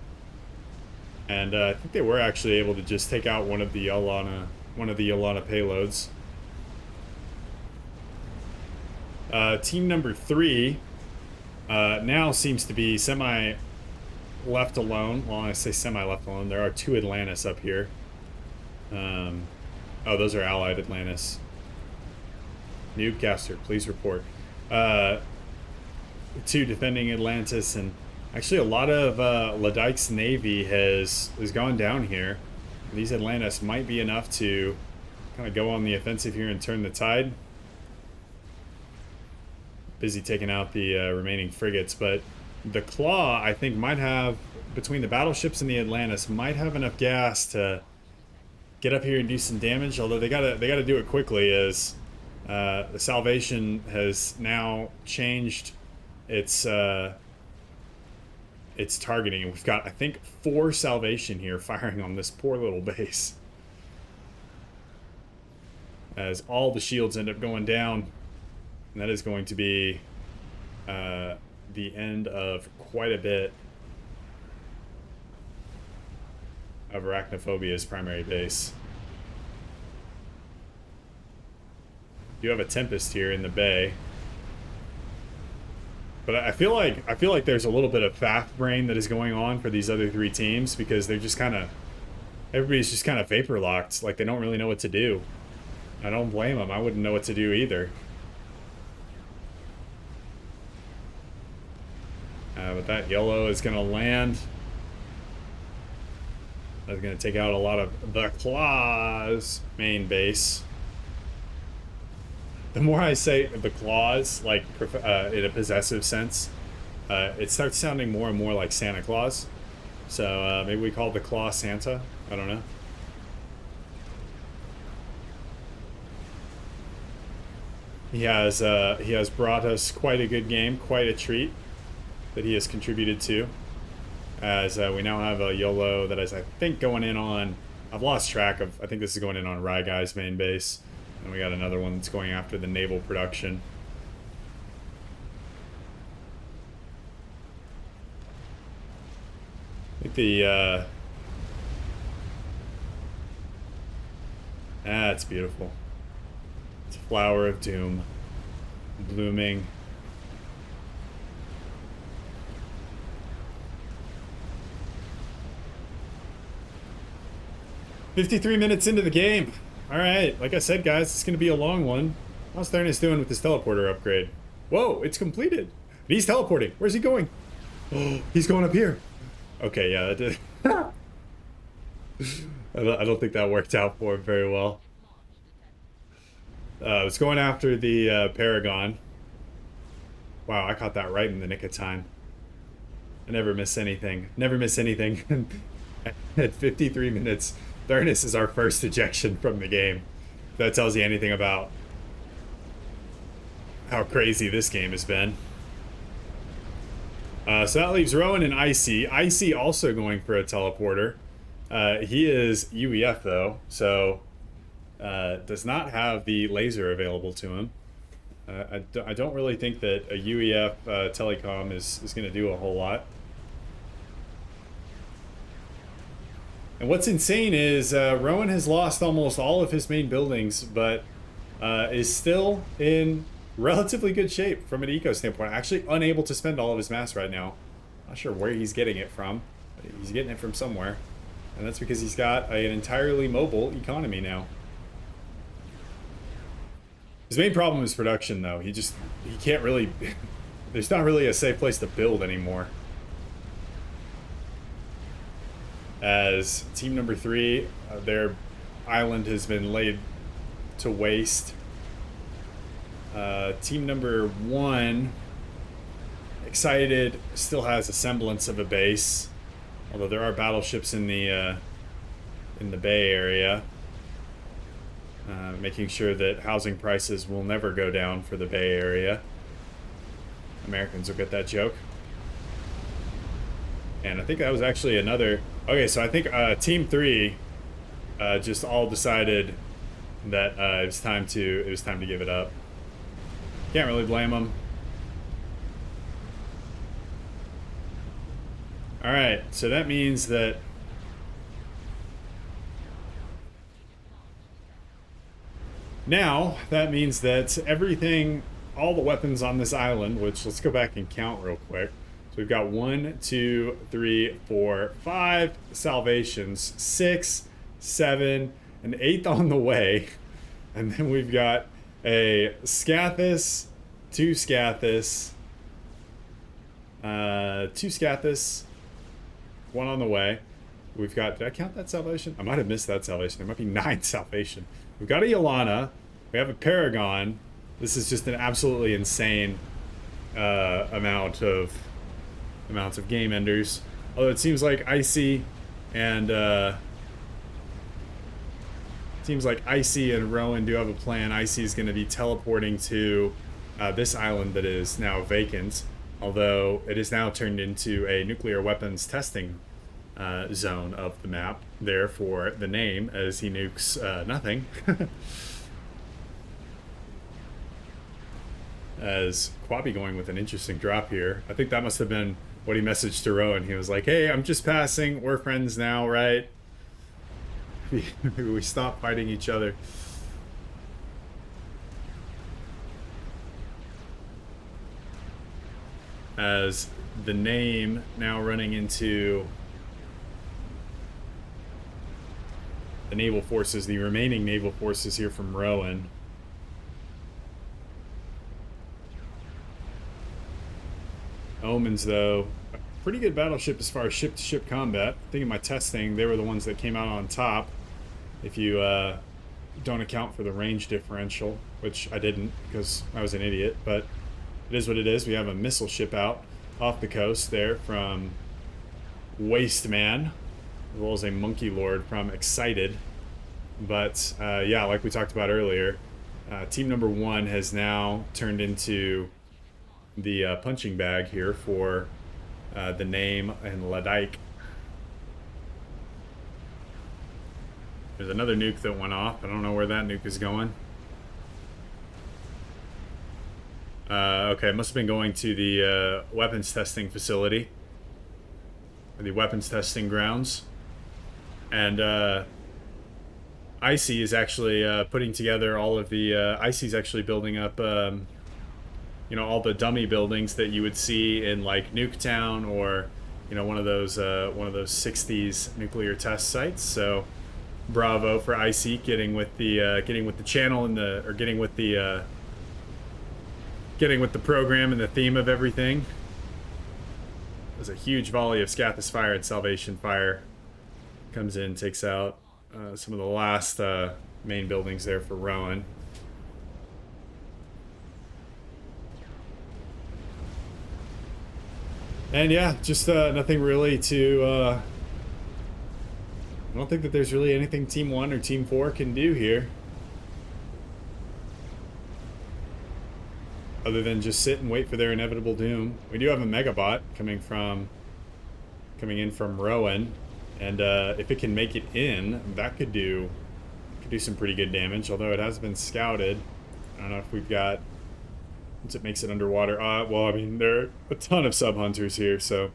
And I think they were actually able to just take out one of the Yolana payloads. Team number 3 now seems to be semi-left alone. Well, I say semi-left alone. There are 2 Atlantis up here. Oh, those are allied Atlantis. Noobcaster, please report. 2 defending Atlantis, and actually a lot of Ladike's Navy has gone down here. These Atlantis might be enough to kind of go on the offensive here and turn the tide. Busy taking out the remaining frigates, but the Claw, I think, might have, between the battleships and the Atlantis, might have enough gas to get up here and do some damage. Although they gotta do it quickly, as the Salvation has now changed its targeting. We've got, I think, 4 Salvation here firing on this poor little base, as all the shields end up going down. And that is going to be the end of quite a bit of Arachnophobia's primary base. You have a Tempest here in the bay. But I feel like there's a little bit of FAF brain that is going on for these other three teams, because they're just kind of, everybody's just kind of vapor locked, like they don't really know what to do. I don't blame them. I wouldn't know what to do either. But that yellow is going to land. That's going to take out a lot of the Claws main base. The more I say the Claws, like in a possessive sense, it starts sounding more and more like Santa Claus. So maybe we call the Claw Santa. I don't know. He has brought us quite a good game, quite a treat that he has contributed to. As we now have a YOLO that is, I think, going in on, I've lost track of, I think this is going in on Ryguy's main base. And we got another one that's going after the naval production. I think it's beautiful. It's a flower of doom, blooming. "53 minutes into the game. All right, like I said, guys, it's going to be a long one. How's Thernus doing with this teleporter upgrade? Whoa, it's completed. He's teleporting. Where's he going? Oh, he's going up here. Okay, yeah, that did. I don't think that worked out for him very well. It's going after the Paragon. Wow, I caught that right in the nick of time. I never miss anything. Never miss anything. At 53 minutes, Thernus is our first ejection from the game. If that tells you anything about how crazy this game has been. So that leaves Rowan and Icy. Icy also going for a teleporter. He is UEF though, so does not have the laser available to him. I don't really think that a UEF telecom is going to do a whole lot. And what's insane is Rowan has lost almost all of his main buildings, but is still in relatively good shape from an eco standpoint. Actually unable to spend all of his mass right now. Not sure where he's getting it from, but he's getting it from somewhere. And that's because he's got an entirely mobile economy now. His main problem is production, though. He can't really... There's not really a safe place to build anymore. As team number 3, their island has been laid to waste. Team number 1, excited, still has a semblance of a base, although there are battleships in the Bay Area, making sure that housing prices will never go down for the Bay Area. Americans will get that joke. And I think that was actually another... Okay, so I think Team 3 just all decided that it was time to give it up. Can't really blame them. Alright, so that means that... Now, that means that everything, all the weapons on this island, which let's go back and count real quick. So we've got 1, 2, 3, 4, 5 salvations, 6, 7, an 8th on the way. And then we've got a Scathis, 2 Scathis, 2 Scathis, 1 on the way. We've got, did I count that salvation? I might have missed that salvation. There might be 9 salvation. We've got a Yolana. We have a Paragon. This is just an absolutely insane amounts of game enders. Although it seems like Icy and Rowan do have a plan. Icy is going to be teleporting to this island that is now vacant, although it is now turned into a nuclear weapons testing zone of the map. Therefore, the name, as he nukes nothing. As Quappy going with an interesting drop here. I think that must have been what he messaged to Rowan. He was like, hey, I'm just passing. We're friends now, right? maybe we stop fighting each other. As the name now running into the naval forces, the remaining naval forces here from Rowan. Omens, though, a pretty good battleship as far as ship-to-ship combat. I think in my testing, they were the ones that came out on top. If you don't account for the range differential, which I didn't because I was an idiot, but it is what it is. We have a missile ship out off the coast there from Wasteman, as well as a Monkey Lord from Excited. But yeah, like we talked about earlier, team number 1 has now turned into the punching bag here for the name and Ladike. There's another nuke that went off. I don't know where that nuke is going. Okay, it must have been going to the weapons testing facility. Or the weapons testing grounds. And Icy is actually putting together all of the... Icy's actually building up, you know, all the dummy buildings that you would see in, like, Nuketown or, you know, one of those 60s nuclear test sites. So, bravo for Icy getting with the channel and getting with the program and the theme of everything. There's a huge volley of Scathus fire and Salvation fire. Comes in, takes out some of the last main buildings there for Rowan. And yeah, just nothing really to... I don't think that there's really anything Team 1 or Team 4 can do here. Other than just sit and wait for their inevitable doom. We do have a Megabot coming in from Rowan, and if it can make it in, that could do some pretty good damage. Although it has been scouted, I don't know if we've got. Once it makes it underwater, well, I mean there are a ton of sub hunters here, so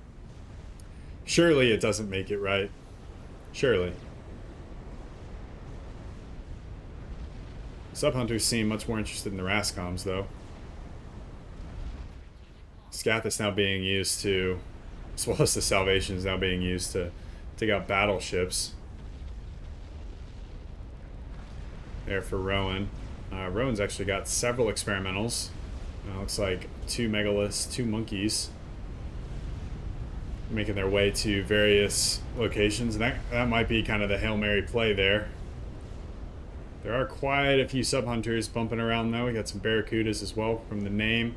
surely it doesn't make it right. Surely. Sub hunters seem much more interested in the Rascoms, though. Scathus now being used to, as well as the Salvations now being used to take out battleships. There for Rowan. Rowan's actually got several experimentals. Looks like 2 megaliths, 2 monkeys, making their way to various locations. And that might be kind of the Hail Mary play there. There are quite a few sub hunters bumping around though. We got some Barracudas as well from the name.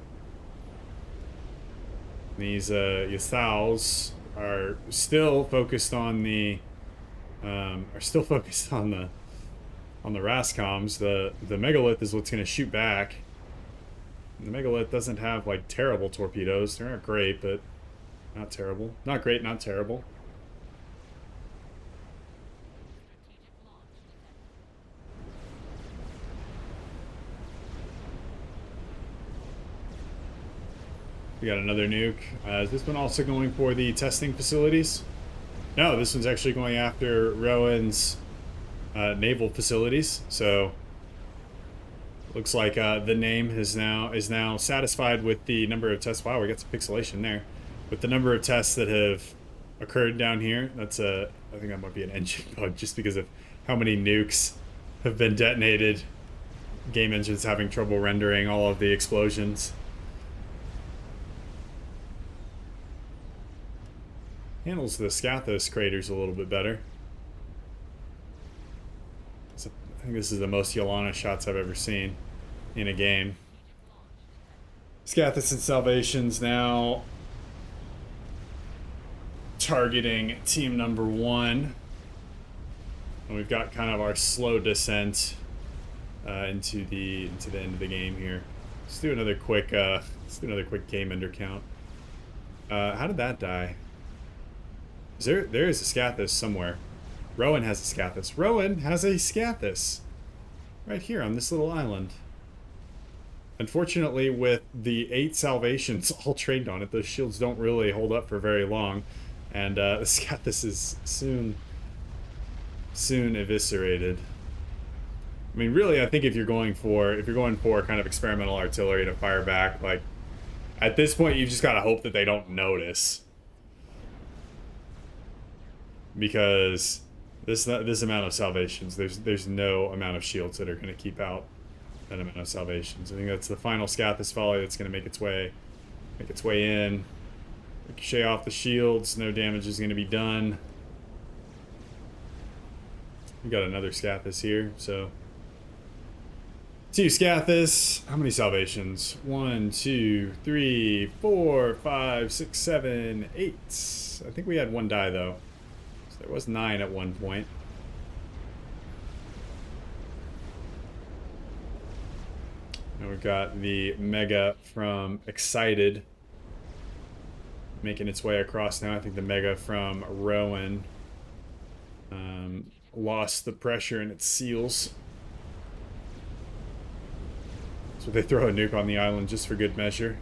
These Yathals are still focused on the Rascoms. The Megalith is what's going to shoot back. The Megalith doesn't have like terrible torpedoes. They aren't great, but not terrible. Not great, not terrible. We got another nuke. Is this one also going for the testing facilities? No, this one's actually going after Rowan's naval facilities. So looks like the name is now satisfied with the number of tests. Wow, we got some pixelation there. With the number of tests that have occurred down here, that's I think that might be an engine bug just because of how many nukes have been detonated. Game engine's having trouble rendering all of the explosions. Handles the Scathos craters a little bit better. So I think this is the most Yolana shots I've ever seen in a game. Scathos and Salvations now targeting team number 1. And we've got kind of our slow descent into the end of the game here. Let's do another quick game ender count. How did that die? There is a Scathos somewhere. Rowan has a Scathos. Rowan has a Scathos right here on this little island. Unfortunately, with the 8 Salvations all trained on it, those shields don't really hold up for very long, and the Scathos is soon Soon eviscerated. I mean, really, I think if you're going for kind of experimental artillery to fire back, like at this point, you've just got to hope that they don't notice, because this amount of salvations, there's no amount of shields that are going to keep out that amount of salvations. I think that's the final Scathis volley that's going to make its way in. Ricochet off the shields. No damage is going to be done. We got another Scathis here, so 2 Scathis. How many salvations? 1, 2, 3, 4, 5, 6, 7, 8. I think we had 1 die though. So there was 9 at one point. And we've got the Mega from Excited making its way across now. I think the Mega from Rowan lost the pressure in its seals. So they throw a nuke on the island just for good measure.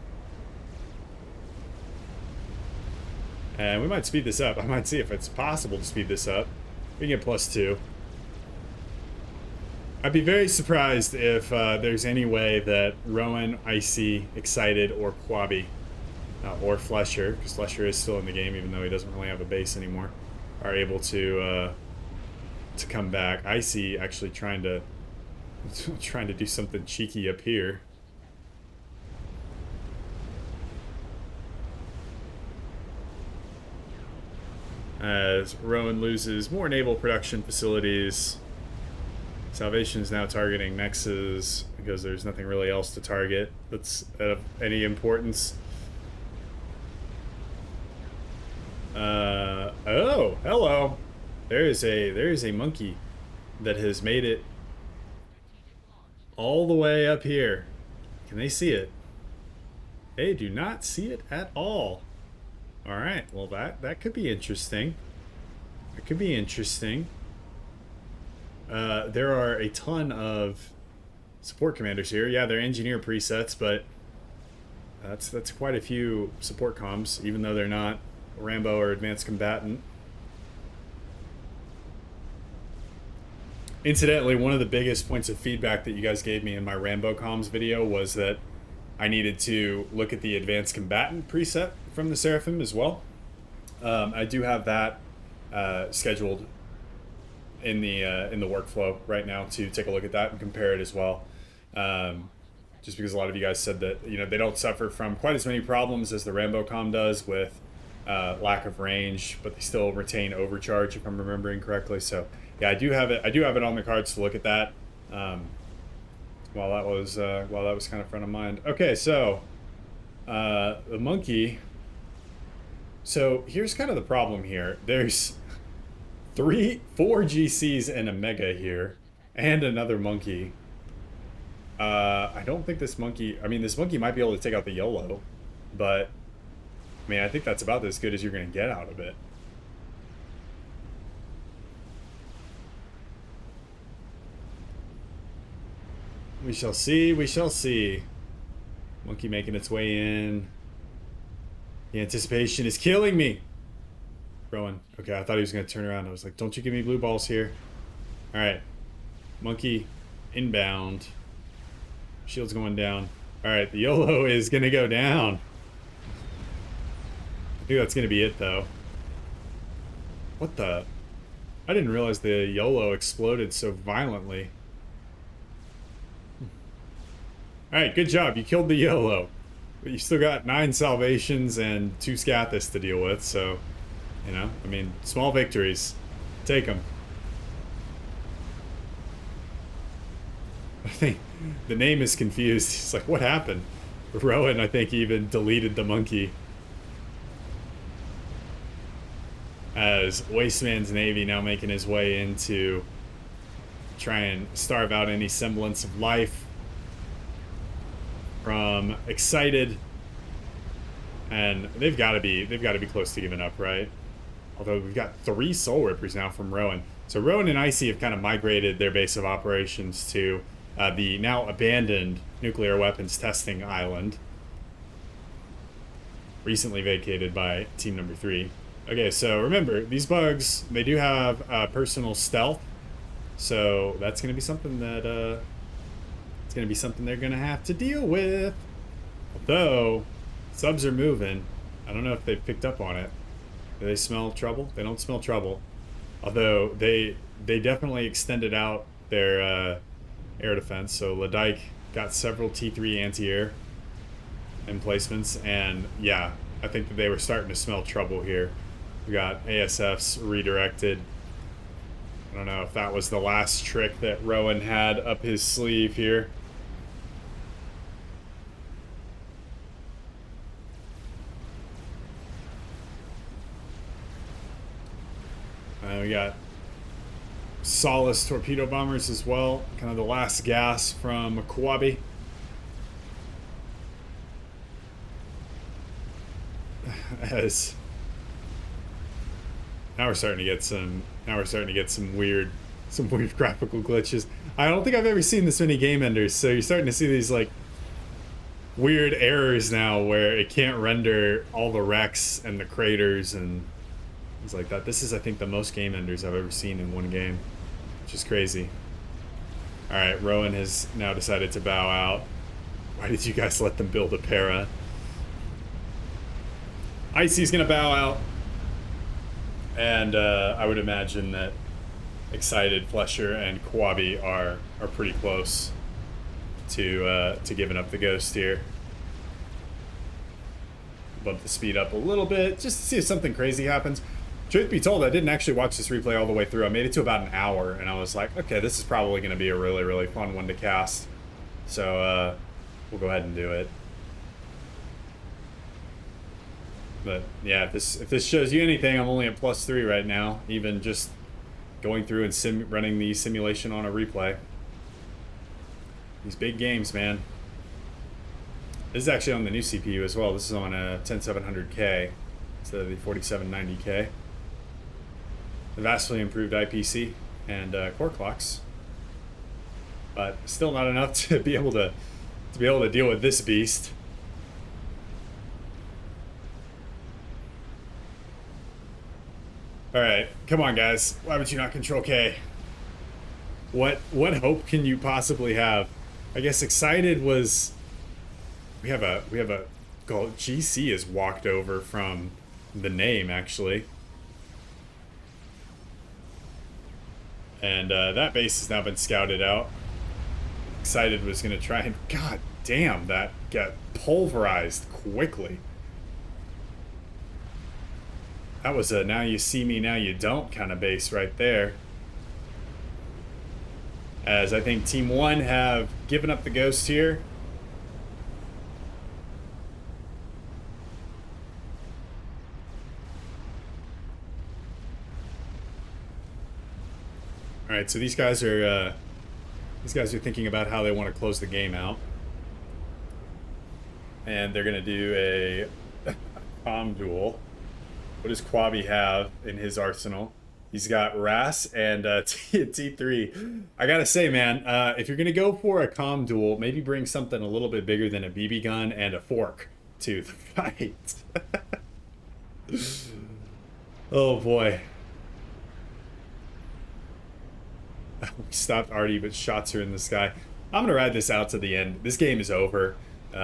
And we might speed this up. I might see if it's possible to speed this up. We can get +2. I'd be very surprised if there's any way that Rowan, Icy, Excited, or Quabi, or Flesher, because Flesher is still in the game even though he doesn't really have a base anymore, are able to come back. Icy actually trying to do something cheeky up here. As Rowan loses more naval production facilities. Salvation is now targeting Nexus because there's nothing really else to target that's of any importance. Oh, hello. There is a monkey that has made it all the way up here. Can they see it? They do not see it at all. All right, well that could be interesting. It could be interesting. There are a ton of support commanders here. Yeah, they're engineer presets, but that's quite a few support comms, even though they're not Rambo or advanced combatant. Incidentally, one of the biggest points of feedback that you guys gave me in my Rambo comms video was that I needed to look at the advanced combatant preset from the Seraphim as well. I do have that scheduled in the workflow right now to take a look at that and compare it as well. Just because a lot of you guys said that they don't suffer from quite as many problems as the Rambo comm does with lack of range, but they still retain overcharge if I'm remembering correctly. So yeah, I do have it on the cards to look at that. While that was kind of front of mind. Okay, so the monkey. So here's kind of the problem here. There's 4 GCs and a Mega here, and another monkey. I don't think this monkey. I mean, this monkey might be able to take out the YOLO, but I mean, I think that's about as good as you're going to get out of it. We shall see, we shall see. Monkey making its way in. The anticipation is killing me. Rowan. Okay, I thought he was going to turn around. I was like, don't you give me blue balls here. Alright. Monkey inbound. Shield's going down. Alright, the YOLO is going to go down. I think that's going to be it, though. What the? I didn't realize the YOLO exploded so violently. Alright, good job. You killed the YOLO. But you still got 9 salvations and 2 Scathis to deal with, so, I mean, small victories. Take them. I think the name is confused. He's like, what happened? Rowan, I think, even deleted the monkey. As Wasteman's Navy now making his way in to try and starve out any semblance of life from Excited, and they've got to be close to giving up, right? Although we've got 3 Soul Rippers now from Rowan. So Rowan and Icy have kind of migrated their base of operations to the now abandoned nuclear weapons testing island, recently vacated by team number 3. Okay, so remember, these bugs, they do have personal stealth. So that's going to be something that, it's going to be something they're going to have to deal with. Although, subs are moving. I don't know if they've picked up on it. Do they smell trouble? They don't smell trouble. Although, they definitely extended out their air defense. So Ladike got several T3 anti-air emplacements. And yeah, I think that they were starting to smell trouble here. We got ASFs redirected. I don't know if that was the last trick that Rowan had up his sleeve here. We got Solace torpedo bombers as well. Kind of the last gas from Kwabi. As now we're starting to get some weird graphical glitches. I don't think I've ever seen this many game enders, so you're starting to see these like weird errors now where it can't render all the wrecks and the craters and things like that. This is, I think, the most game enders I've ever seen in one game, which is crazy. Alright, Rowan has now decided to bow out. Why did you guys let them build a para? Icy's gonna bow out. And I would imagine that Excited, Flesher, and Kwabi are pretty close to giving up the ghost here. Bump the speed up a little bit just to see if something crazy happens. Truth be told, I didn't actually watch this replay all the way through. I made it to about an hour, and I was like, okay, this is probably going to be a really, really fun one to cast. So we'll go ahead and do it. But yeah, if this shows you anything, I'm only at +3 right now, even just going through and running the simulation on a replay. These big games, man. This is actually on the new CPU as well. This is on a 10700K instead of the 4790K. The vastly improved IPC and core clocks, but still not enough to be able to deal with this beast. All right, come on, guys. Why would you not control K? What hope can you possibly have? I guess Excited was. We have a GC has walked over from the name actually, and that base has now been scouted out. Excited was gonna try and god damn, that got pulverized quickly. That was a now you see me, now you don't kind of base right there. As I think Team 1 have given up the ghost here. Alright, so these guys are thinking about how they want to close the game out. And they're gonna do a comm duel. What does Kwabi have in his arsenal? He's got RAS and T3. I gotta say, man, if you're gonna go for a comm duel, maybe bring something a little bit bigger than a BB gun and a fork to the fight. Oh boy. We stopped Artie, but shots are in the sky. I'm gonna ride this out to the end. This game is over, but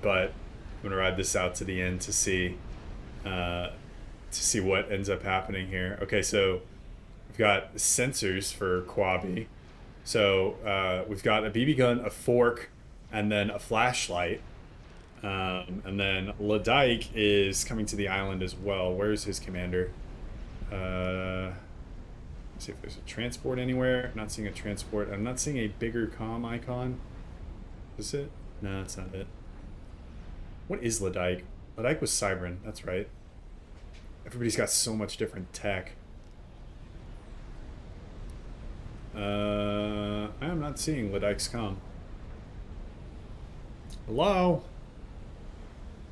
I'm gonna ride this out to the end to see what ends up happening here. Okay, so we've got sensors for Kwabi. So we've got a BB gun, a fork, and then a flashlight. And then Ladike is coming to the island as well. Where's his commander? Let's see if there's a transport anywhere. I'm not seeing a transport. I'm not seeing a bigger comm icon. Is it? No, that's not it. What is Ladike? Ladike was Cybran, that's right. Everybody's got so much different tech. I am not seeing Ladike's comm. Hello?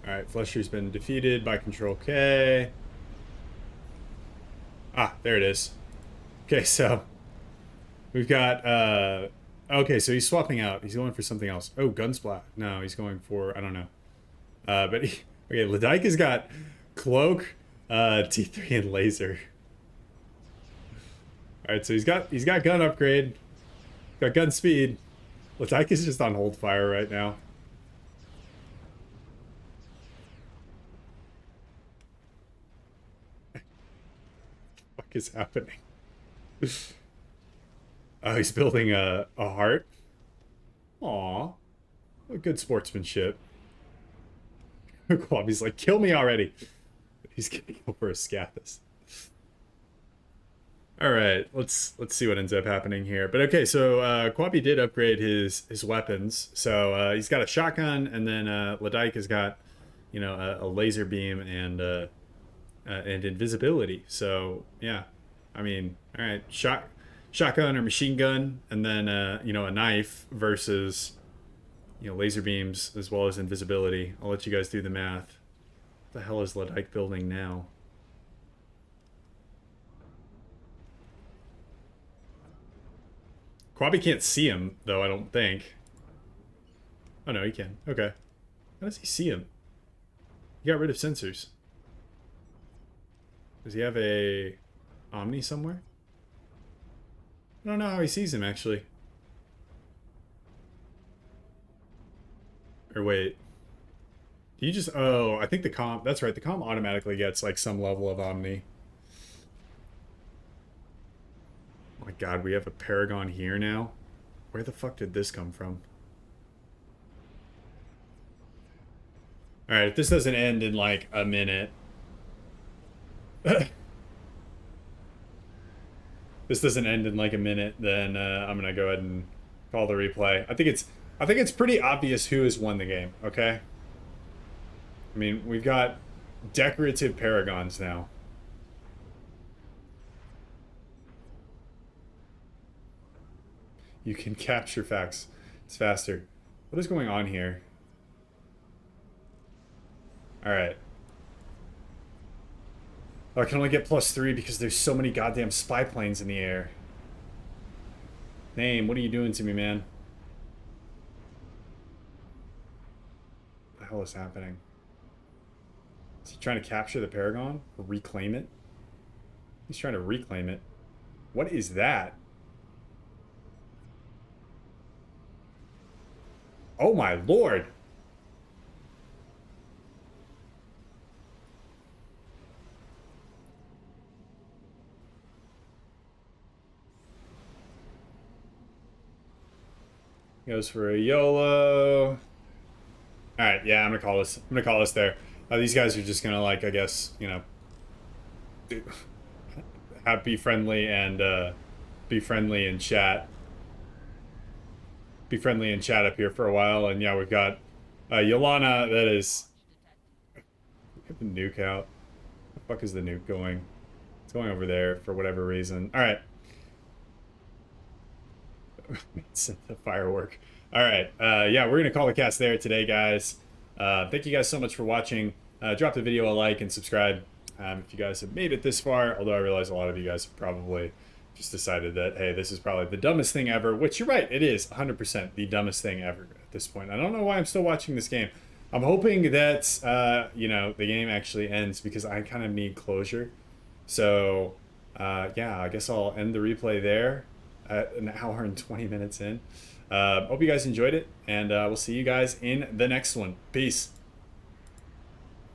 Alright, Flesher's been defeated by Control K. Ah, there it is. Okay, so we've got okay, so he's swapping out. He's going for something else. Oh, Gunsplat. No, he's going for I don't know. But okay, Ladike has got Cloak, T3 and laser. All right, so he's got gun upgrade, got gun speed. Latyke is just on hold fire right now. What is happening? Oh, he's building a heart. Aw, what good sportsmanship. Quabi's like, kill me already. He's gonna go for a Scathus. All right, let's see what ends up happening here. But okay, so Quabi did upgrade his weapons. So he's got a shotgun, and then Ladyke has got, you know, a laser beam and invisibility. So yeah, I mean, all right, shotgun or machine gun, and then you know, a knife versus, you know, laser beams as well as invisibility. I'll let you guys do the math. What the hell is Ladyke building now? Quabi can't see him, though, I don't think. Oh, no, he can. Okay. How does he see him? He got rid of sensors. Does he have a Omni somewhere? I don't know how he sees him, actually. Or wait. Do you just... Oh, I think the comm... That's right, the comm automatically gets, like, some level of Omni. Oh my god, we have a Paragon here now? Where the fuck did this come from? Alright, if this doesn't end in like a minute... this doesn't end in like a minute, then I'm gonna go ahead and call the replay. I think it's pretty obvious who has won the game, okay? I mean, we've got decorative Paragons now. You can capture facts. It's faster. What is going on here? Alright. Oh, I can only get +3 because there's so many goddamn spy planes in the air. Name, what are you doing to me, man? What the hell is happening? Is he trying to capture the Paragon? Or reclaim it? He's trying to reclaim it. What is that? Oh my lord! Goes for a YOLO. Alright, yeah, I'm gonna call this. I'm gonna call this there. These guys are just gonna, like, I guess, you know, be friendly and chat. Be friendly and chat up here for a while, and yeah, we've got Yolana that is... Get the nuke out. Where the fuck is the nuke going? It's going over there for whatever reason. Alright. Sent the firework. Alright, yeah, we're gonna call the cast there today, guys. Thank you guys so much for watching. Drop the video a like and subscribe if you guys have made it this far, although I realize a lot of you guys have probably just decided that, hey, this is probably the dumbest thing ever, which you're right, it is 100% the dumbest thing ever at this point. I don't know why I'm still watching this game. I'm hoping that, you know, the game actually ends because I kind of need closure. So, yeah, I guess I'll end the replay there at an hour and 20 minutes in. Hope you guys enjoyed it, and we'll see you guys in the next one. Peace.